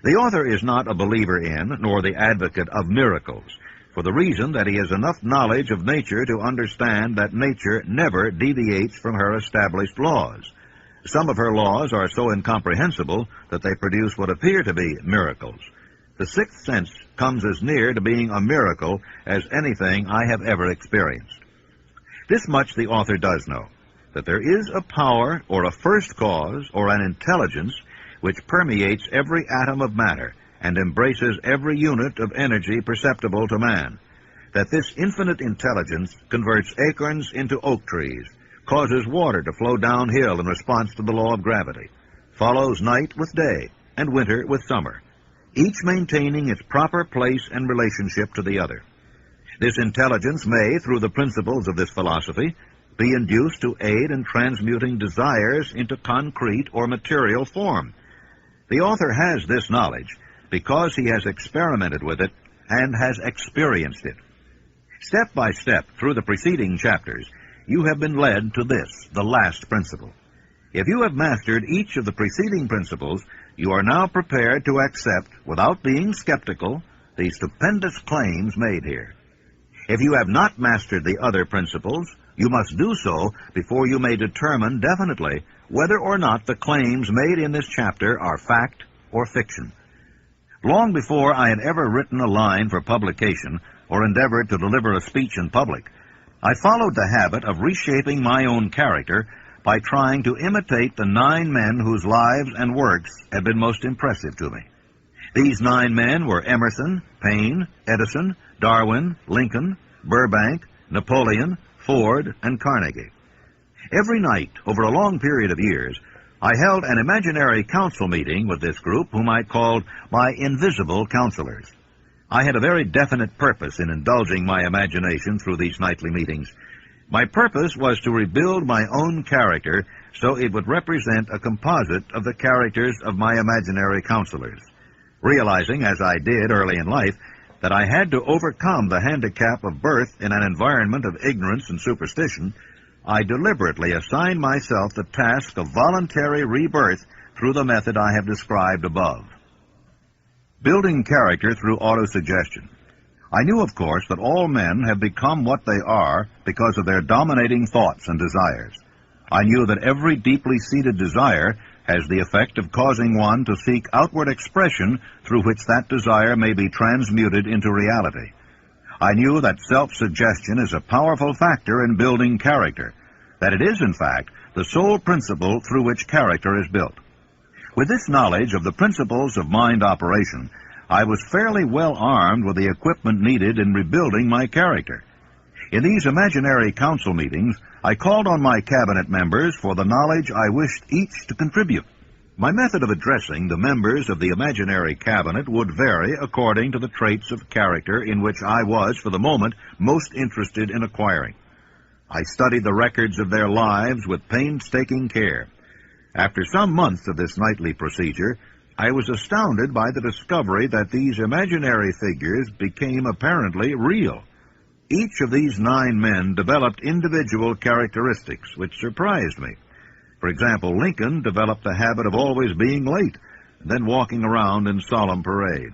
C: The author is not a believer in, nor the advocate of miracles, for the reason that he has enough knowledge of nature to understand that nature never deviates from her established laws. Some of her laws are so incomprehensible that they produce what appear to be miracles. The sixth sense comes as near to being a miracle as anything I have ever experienced. This much the author does know, that there is a power or a first cause or an intelligence which permeates every atom of matter and embraces every unit of energy perceptible to man, that this infinite intelligence converts acorns into oak trees, causes water to flow downhill in response to the law of gravity, follows night with day and winter with summer, each maintaining its proper place and relationship to the other. This intelligence may, through the principles of this philosophy, be induced to aid in transmuting desires into concrete or material form. The author has this knowledge because he has experimented with it and has experienced it. Step by step through the preceding chapters, you have been led to this, the last principle. If you have mastered each of the preceding principles, you are now prepared to accept, without being skeptical, the stupendous claims made here. If you have not mastered the other principles, you must do so before you may determine definitely whether or not the claims made in this chapter are fact or fiction. Long before I had ever written a line for publication or endeavored to deliver a speech in public, I followed the habit of reshaping my own character by trying to imitate the 9 men whose lives and works have been most impressive to me. These 9 men were Emerson, Paine, Edison, Darwin, Lincoln, Burbank, Napoleon, Ford, and Carnegie. Every night, over a long period of years, I held an imaginary council meeting with this group whom I called my invisible counselors. I had a very definite purpose in indulging my imagination through these nightly meetings. My purpose was to rebuild my own character so it would represent a composite of the characters of my imaginary counselors. Realizing, as I did early in life, that I had to overcome the handicap of birth in an environment of ignorance and superstition, I deliberately assigned myself the task of voluntary rebirth through the method I have described above. Building character through autosuggestion. I knew, of course, that all men have become what they are because of their dominating thoughts and desires. I knew that every deeply seated desire has the effect of causing one to seek outward expression through which that desire may be transmuted into reality. I knew that self-suggestion is a powerful factor in building character.
A: that it is, in fact, the sole principle through which character is built. With this knowledge of the principles of mind operation, I was fairly well armed with the equipment needed in rebuilding my character. In these imaginary council meetings, I called on my cabinet members for the knowledge I wished each to contribute. My method of addressing the members of the imaginary cabinet would vary according to the traits of character in which I was, for the moment, most interested in acquiring. I studied the records of their lives with painstaking care. After some months of this nightly procedure, I was astounded by the discovery that these imaginary figures became apparently real. Each of these 9 men developed individual characteristics which surprised me. For example, Lincoln developed the habit of always being late, and then walking around in solemn parade.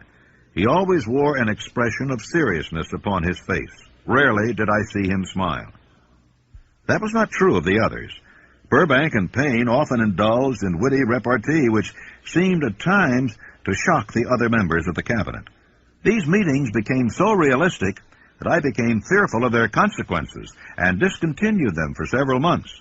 A: He always wore an expression of seriousness upon his face. Rarely did I see him smile. That was not true of the others. Burbank and Payne often indulged in witty repartee, which seemed at times to shock the other members of the cabinet. These meetings became so realistic that I became fearful of their consequences and discontinued them for several months.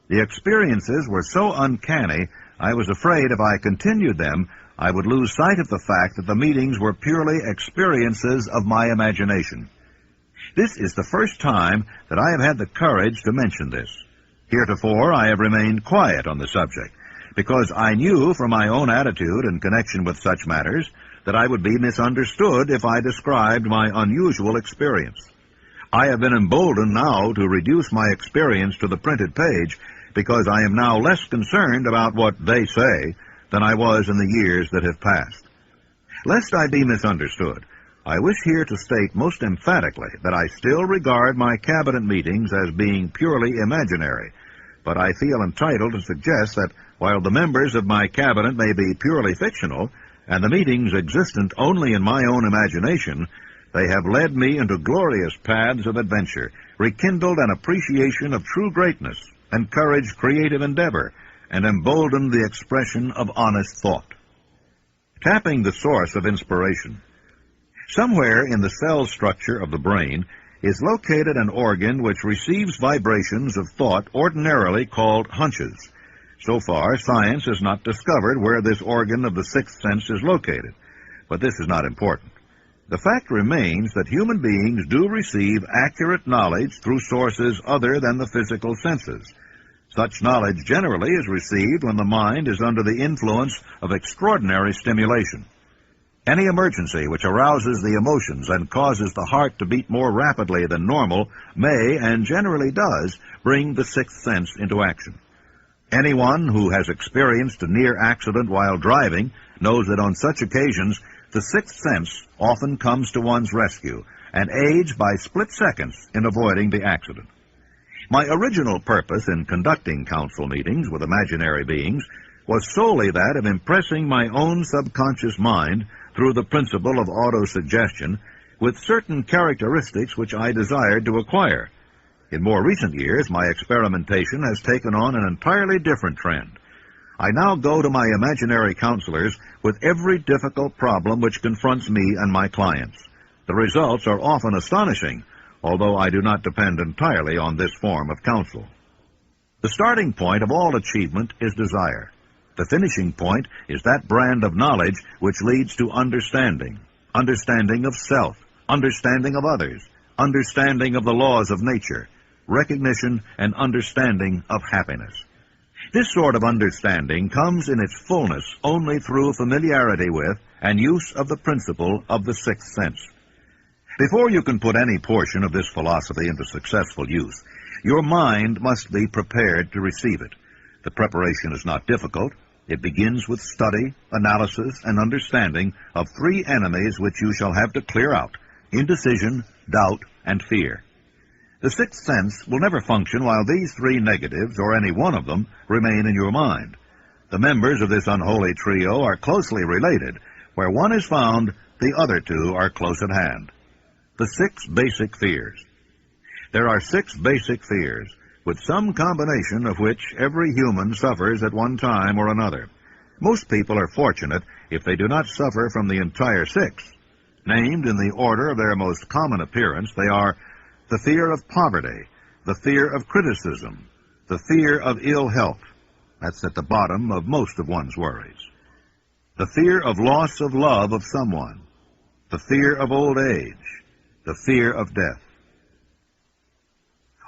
A: The experiences were so uncanny, I was afraid if I continued them, I would lose sight of the fact that the meetings were purely experiences of my imagination. This is the first time that I have had the courage to mention this. Heretofore, I have remained quiet on the subject, because I knew from my own attitude in connection with such matters that I would be misunderstood if I described my unusual experience. I have been emboldened now to reduce my experience to the printed page, because I am now less concerned about what they say than I was in the years that have passed. Lest I be misunderstood, I wish here to state most emphatically that I still regard my cabinet meetings as being purely imaginary, but I feel entitled to suggest that while the members of my cabinet may be purely fictional, and the meetings existent only in my own imagination, they have led me into glorious paths of adventure, rekindled an appreciation of true greatness, encouraged creative endeavor, and emboldened the expression of honest thought. Tapping the source of inspiration. Somewhere in the cell structure of the brain is located an organ which receives vibrations of thought ordinarily called hunches. So far, science has not discovered where this organ of the sixth sense is located, but this is not important. The fact remains that human beings do receive accurate knowledge through sources other than the physical senses. Such knowledge generally is received when the mind is under the influence of extraordinary stimulation. Any emergency which arouses the emotions and causes the heart to beat more rapidly than normal may, and generally does, bring the sixth sense into action. Anyone who has experienced a near accident while driving knows that on such occasions the sixth sense often comes to one's rescue and aids by split seconds in avoiding the accident. My original purpose in conducting council meetings with imaginary beings was solely that of impressing my own subconscious mind through the principle of autosuggestion with certain characteristics which I desired to acquire. In more recent years, my experimentation has taken on an entirely different trend. I now go to my imaginary counselors with every difficult problem which confronts me and my clients. The results are often astonishing, although I do not depend entirely on this form of counsel. The starting point of all achievement is desire. The finishing point is that brand of knowledge which leads to understanding, understanding of self, understanding of others, understanding of the laws of nature, recognition and understanding of happiness. This sort of understanding comes in its fullness only through familiarity with and use of the principle of the sixth sense. Before you can put any portion of this philosophy into successful use, your mind must be prepared to receive it. The preparation is not difficult. It begins with study, analysis, and understanding of 3 enemies which you shall have to clear out: indecision, doubt, and fear. The sixth sense will never function while these 3 negatives, or any one of them, remain in your mind. The members of this unholy trio are closely related. Where one is found, the other 2 are close at hand. The 6 basic fears. There are 6 basic fears, with some combination of which every human suffers at one time or another. Most people are fortunate if they do not suffer from the entire 6. Named in the order of their most common appearance, they are the fear of poverty, the fear of criticism, the fear of ill health. That's at the bottom of most of one's worries. The fear of loss of love of someone. The fear of old age. The fear of death.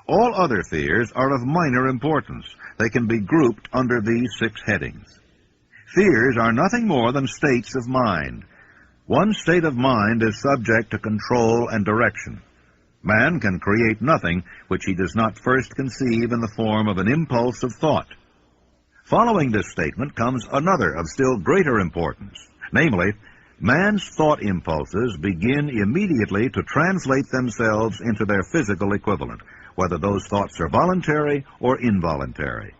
A: All other fears are of minor importance. They can be grouped under these 6 headings. Fears are nothing more than states of mind. One state of mind is subject to control and direction. Man can create nothing which he does not first conceive in the form of an impulse of thought. Following this statement comes another of still greater importance, namely, man's thought impulses begin immediately to translate themselves into their physical equivalent, whether those thoughts are voluntary or involuntary.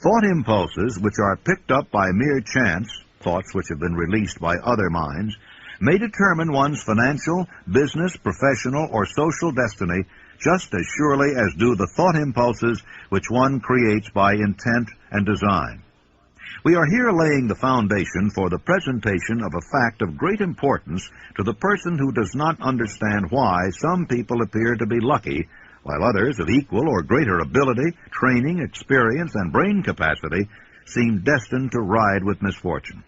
A: Thought impulses which are picked up by mere chance, thoughts which have been released by other minds, may determine one's financial, business, professional, or social destiny just as surely as do the thought impulses which one creates by intent and design. We are here laying the foundation for the presentation of a fact of great importance to the person who does not understand why some people appear to be lucky, while others of equal or greater ability, training, experience, and brain capacity seem destined to ride with misfortune.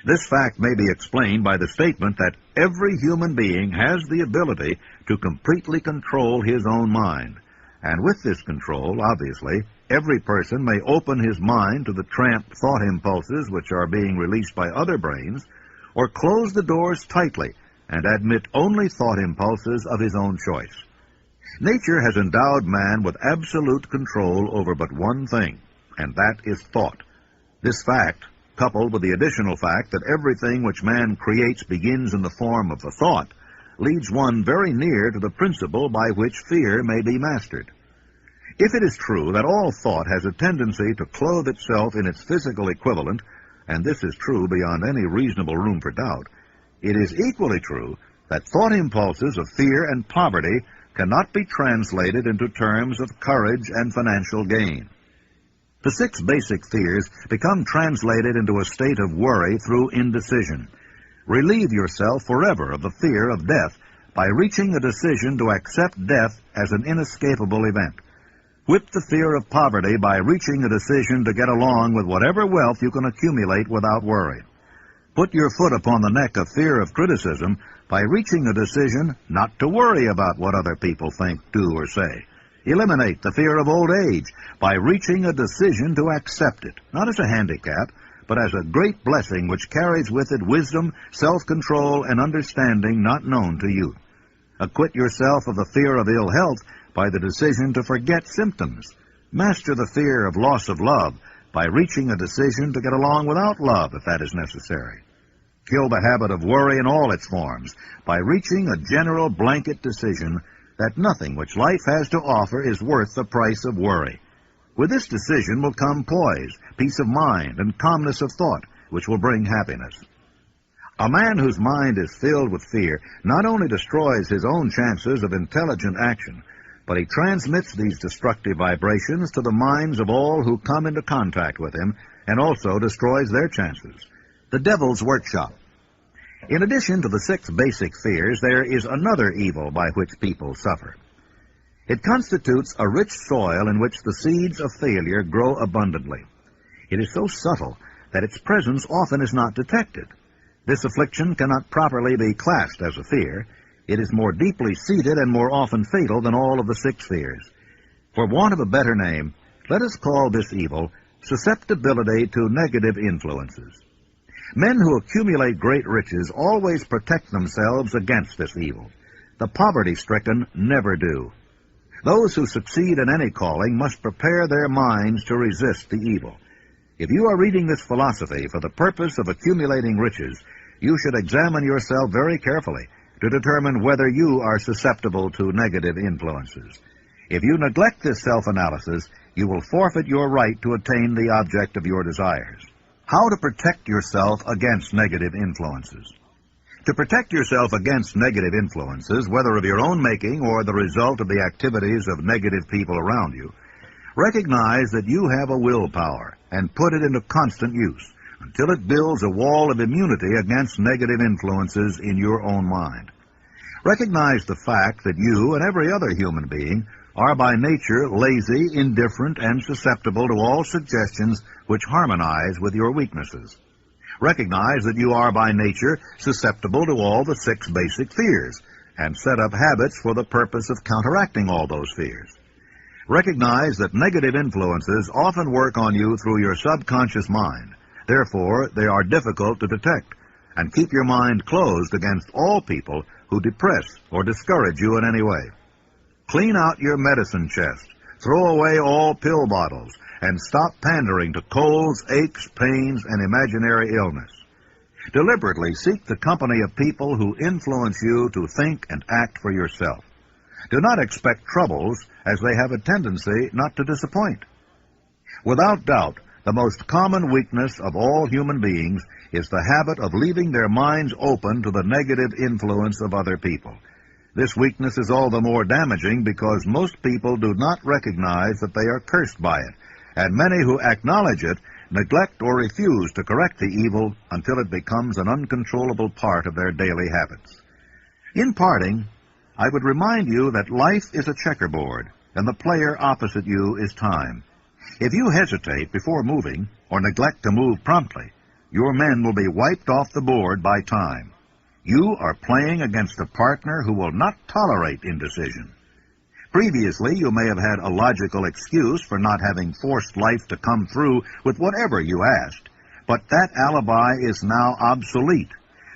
A: This fact may be explained by the statement that every human being has the ability to completely control his own mind. And with this control, obviously, every person may open his mind to the tramp thought impulses which are being released by other brains, or close the doors tightly and admit only thought impulses of his own choice. Nature has endowed man with absolute control over but one thing, and that is thought. This fact, coupled with the additional fact that everything which man creates begins in the form of a thought, leads one very near to the principle by which fear may be mastered. If it is true that all thought has a tendency to clothe itself in its physical equivalent, and this is true beyond any reasonable room for doubt, it is equally true that thought impulses of fear and poverty cannot be translated into terms of courage and financial gain. The 6 basic fears become translated into a state of worry through indecision. Relieve yourself forever of the fear of death by reaching a decision to accept death as an inescapable event. Whip the fear of poverty by reaching a decision to get along with whatever wealth you can accumulate without worry. Put your foot upon the neck of fear of criticism by reaching a decision not to worry about what other people think, do, or say. Eliminate the fear of old age by reaching a decision to accept it, not as a handicap, but as a great blessing which carries with it wisdom, self-control, and understanding not known to youth. Acquit yourself of the fear of ill health by the decision to forget symptoms. Master the fear of loss of love by reaching a decision to get along without love if that is necessary. Kill the habit of worry in all its forms by reaching a general blanket decision that nothing which life has to offer is worth the price of worry. With this decision will come poise, peace of mind, and calmness of thought, which will bring happiness. A man whose mind is filled with fear not only destroys his own chances of intelligent action, but he transmits these destructive vibrations to the minds of all who come into contact with him, and also destroys their chances. The devil's workshop. In addition to the 6 basic fears, there is another evil by which people suffer. It constitutes a rich soil in which the seeds of failure grow abundantly. It is so subtle that its presence often is not detected. This affliction cannot properly be classed as a fear. It is more deeply seated and more often fatal than all of the 6 fears. For want of a better name, let us call this evil susceptibility to negative influences. Men who accumulate great riches always protect themselves against this evil. The poverty-stricken never do. Those who succeed in any calling must prepare their minds to resist the evil. If you are reading this philosophy for the purpose of accumulating riches, you should examine yourself very carefully to determine whether you are susceptible to negative influences. If you neglect this self-analysis, you will forfeit your right to attain the object of your desires. How to protect yourself against negative influences. To protect yourself against negative influences, whether of your own making or the result of the activities of negative people around you, recognize that you have a willpower and put it into constant use until it builds a wall of immunity against negative influences in your own mind. Recognize the fact that you and every other human being
D: are by nature lazy, indifferent, and susceptible to all suggestions which harmonize with your weaknesses. Recognize that you are by nature susceptible to all the 6 basic fears, and set up habits for the purpose of counteracting all those fears. Recognize that negative influences often work on you through your subconscious mind. Therefore, they are difficult to detect, and keep your mind closed against all people who depress or discourage you in any way. Clean out your medicine chest, throw away all pill bottles, and stop pandering to colds, aches, pains, and imaginary illness. Deliberately seek the company of people who influence you to think and act for yourself. Do not expect troubles, as they have a tendency not to disappoint. Without doubt, the most common weakness of all human beings is the habit of leaving their minds open to the negative influence of other people. This weakness is all the more damaging because most people do not recognize that they are cursed by it, and many who acknowledge it neglect or refuse to correct the evil until it becomes an uncontrollable part of their daily habits. In parting, I would remind you that life is a checkerboard, and the player opposite you is time. If you hesitate before moving, or neglect to move promptly, your men will be wiped off the board by time. You are playing against a partner who will not tolerate indecision. Previously, you may have had a logical excuse for not having forced life to come through with whatever you asked, but that alibi is now obsolete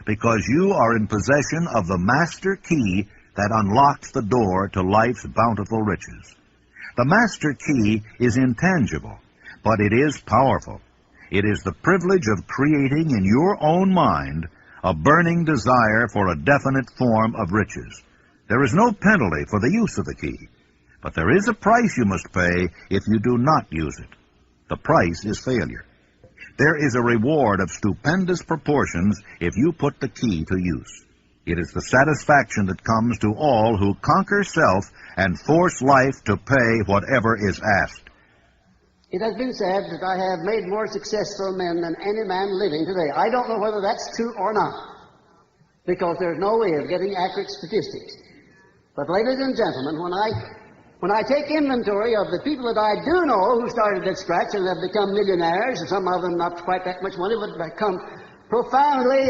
D: because you are in possession of the master key that unlocks the door to life's bountiful riches. The master key is intangible, but it is powerful. It is the privilege of creating in your own mind a burning desire for a definite form of riches. There is no penalty for the use of the key, but there is a price you must pay if you do not use it. The price is failure. There is a reward of stupendous proportions if you put the key to use. It is the satisfaction that comes to all who conquer self and force life to pay whatever is asked.
B: It has been said that I have made more successful men than any man living today. I don't know whether that's true or not, because there's no way of getting accurate statistics. But ladies and gentlemen, when I take inventory of the people that I do know who started at scratch and have become millionaires, and some of them not quite that much money, but become profoundly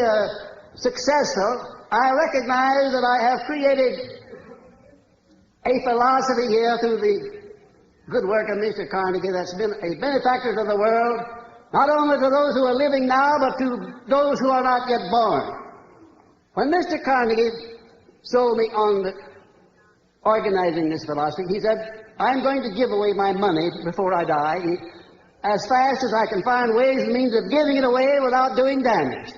B: successful, I recognize that I have created a philosophy here through the good work of Mr. Carnegie that's been a benefactor to the world, not only to those who are living now, but to those who are not yet born. When Mr. Carnegie sold me on the organizing this philosophy, he said, I'm going to give away my money before I die as fast as I can find ways and means of giving it away without doing damage.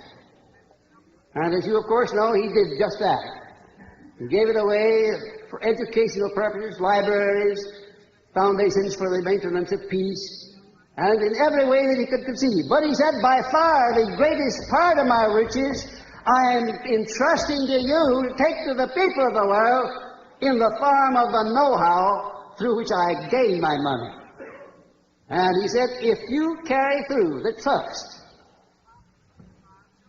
B: And as you, of course, know, he did just that. He gave it away for educational purposes, libraries, foundations for the maintenance of peace, and in every way that he could conceive. But he said, by far the greatest part of my riches I am entrusting to you to take to the people of the world in the form of the know-how through which I gain my money. And he said, if you carry through the trust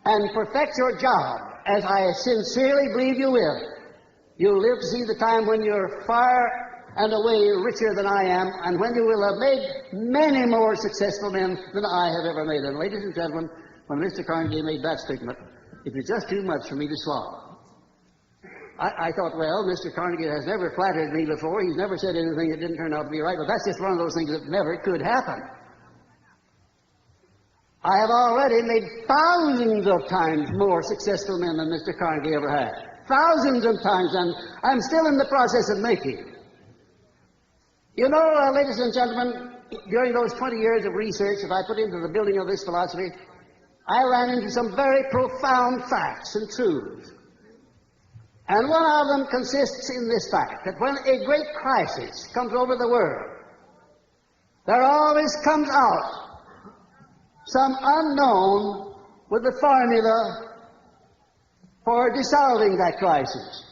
B: and perfect your job, as I sincerely believe you will, you'll live to see the time when you're far and away richer than I am, and when you will have made many more successful men than I have ever made. And ladies and gentlemen, when Mr. Carnegie made that statement, it was just too much for me to swallow. I thought, well, Mr. Carnegie has never flattered me before. He's never said anything that didn't turn out to be right, but that's just one of those things that never could happen. I have already made thousands of times more successful men than Mr. Carnegie ever had. Thousands of times, and I'm still in the process of making. You know, ladies and gentlemen, during those 20 years of research that I put into the building of this philosophy, I ran into some very profound facts and truths. And one of them consists in this fact, that when a great crisis comes over the world, there always comes out some unknown with the formula for dissolving that crisis.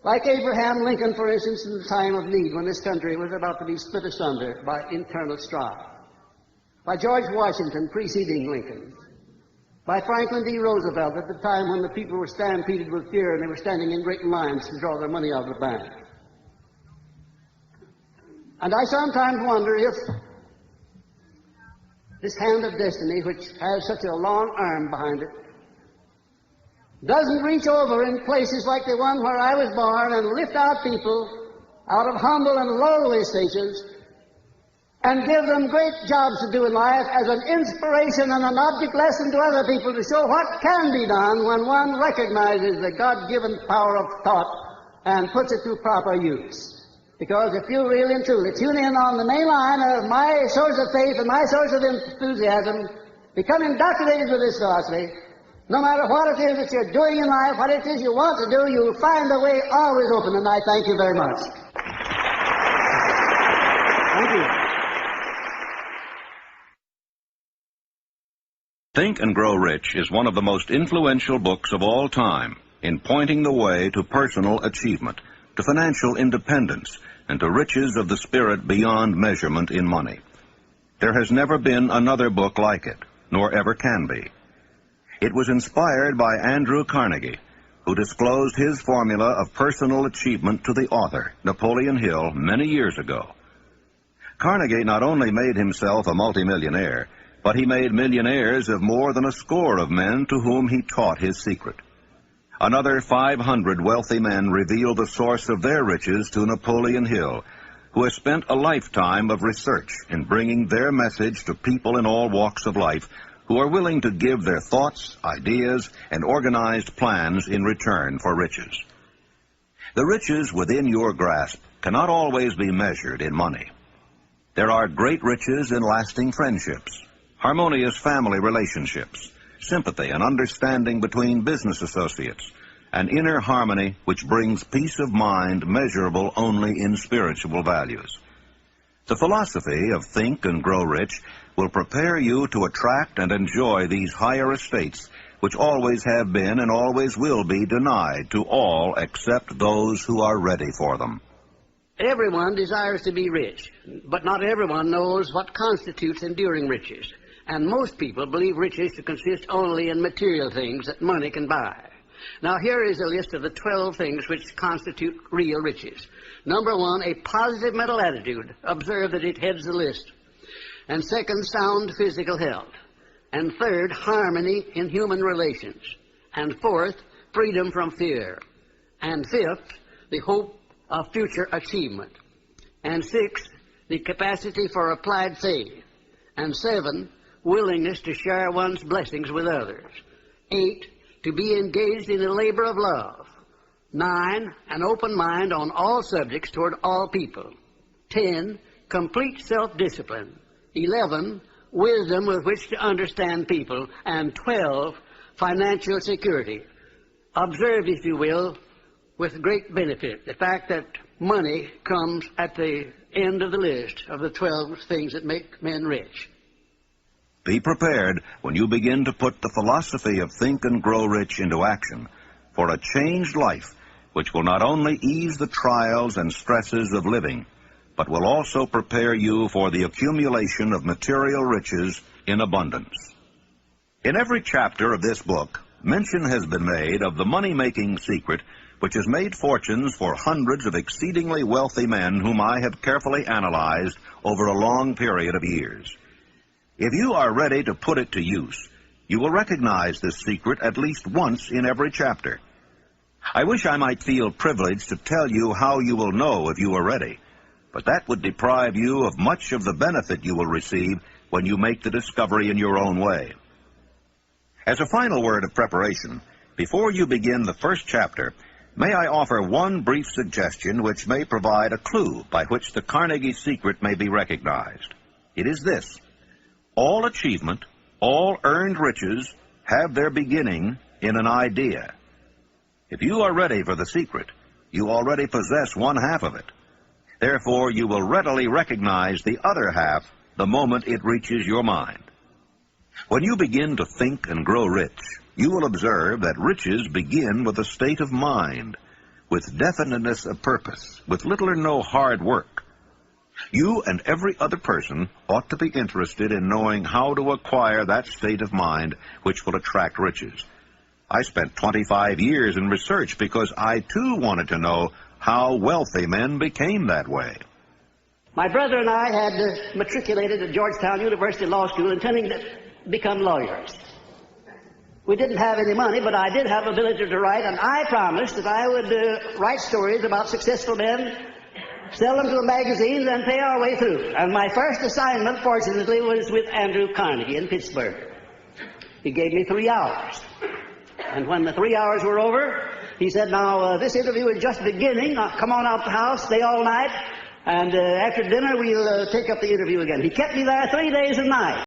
B: Like Abraham Lincoln, for instance, in the time of need, when this country was about to be split asunder by internal strife. By George Washington preceding Lincoln. By Franklin D. Roosevelt at the time when the people were stampeded with fear and they were standing in great lines to draw their money out of the bank. And I sometimes wonder if this hand of destiny, which has such a long arm behind it, doesn't reach over in places like the one where I was born and lift out people out of humble and lowly stations and give them great jobs to do in life as an inspiration and an object lesson to other people to show what can be done when one recognizes the God-given power of thought and puts it to proper use. Because if you really and truly tune in on the main line of my source of faith and my source of enthusiasm, become indoctrinated with this philosophy, no matter what it is that you're doing in life, what it is you want to do, you'll find the way always open, and I thank you very much. Thank you.
A: Think and Grow Rich is one of the most influential books of all time in pointing the way to personal achievement, to financial independence, and to riches of the spirit beyond measurement in money. There has never been another book like it, nor ever can be. It was inspired by Andrew Carnegie, who disclosed his formula of personal achievement to the author, Napoleon Hill, many years ago. Carnegie not only made himself a multimillionaire, but he made millionaires of more than a score of men to whom he taught his secret. Another 500 wealthy men revealed the source of their riches to Napoleon Hill, who has spent a lifetime of research in bringing their message to people in all walks of life who are willing to give their thoughts, ideas, and organized plans in return for riches. The riches within your grasp cannot always be measured in money. There are great riches in lasting friendships, harmonious family relationships, sympathy and understanding between business associates, and inner harmony which brings peace of mind measurable only in spiritual values. The philosophy of Think and Grow Rich will prepare you to attract and enjoy these higher estates which always have been and always will be denied to all except those who are ready for them.
B: Everyone desires to be rich, but not everyone knows what constitutes enduring riches. And most people believe riches to consist only in material things that money can buy. Now here is a list of the 12 things which constitute real riches. Number 1, a positive mental attitude. Observe that it heads the list. And second, sound physical health. And third, harmony in human relations. And fourth, freedom from fear. And fifth, the hope of future achievement. And sixth, the capacity for applied faith. And 7, willingness to share one's blessings with others. 8, to be engaged in a labor of love. 9, an open mind on all subjects toward all people. 10, complete self-discipline. 11, wisdom with which to understand people. And 12, financial security. Observe, if you will, with great benefit, the fact that money comes at the end of the list of the 12 things that make men rich.
A: Be prepared when you begin to put the philosophy of Think and Grow Rich into action for a changed life which will not only ease the trials and stresses of living, but will also prepare you for the accumulation of material riches in abundance. In every chapter of this book, mention has been made of the money-making secret which has made fortunes for hundreds of exceedingly wealthy men whom I have carefully analyzed over a long period of years. If you are ready to put it to use, you will recognize this secret at least once in every chapter. I wish I might feel privileged to tell you how you will know if you are ready, but that would deprive you of much of the benefit you will receive when you make the discovery in your own way. As a final word of preparation, before you begin the first chapter, may I offer one brief suggestion which may provide a clue by which the Carnegie secret may be recognized. It is this: all achievement, all earned riches have their beginning in an idea. If you are ready for the secret, you already possess one half of it. Therefore, you will readily recognize the other half the moment it reaches your mind. When you begin to think and grow rich, you will observe that riches begin with a state of mind, with definiteness of purpose, with little or no hard work. You and every other person ought to be interested in knowing how to acquire that state of mind which will attract riches. I spent 25 years in research because I too wanted to know how wealthy men became that way.
B: My brother and I had matriculated at Georgetown University Law School intending to become lawyers. We didn't have any money, but I did have ability to write, and I promised that I would write stories about successful men, sell them to the magazines, and pay our way through. And my first assignment, fortunately, was with Andrew Carnegie in Pittsburgh. He gave me 3 hours. And when the 3 hours were over, he said, now, this interview is just beginning. Now, come on out the house, stay all night, and after dinner we'll take up the interview again. He kept me there 3 days and nights.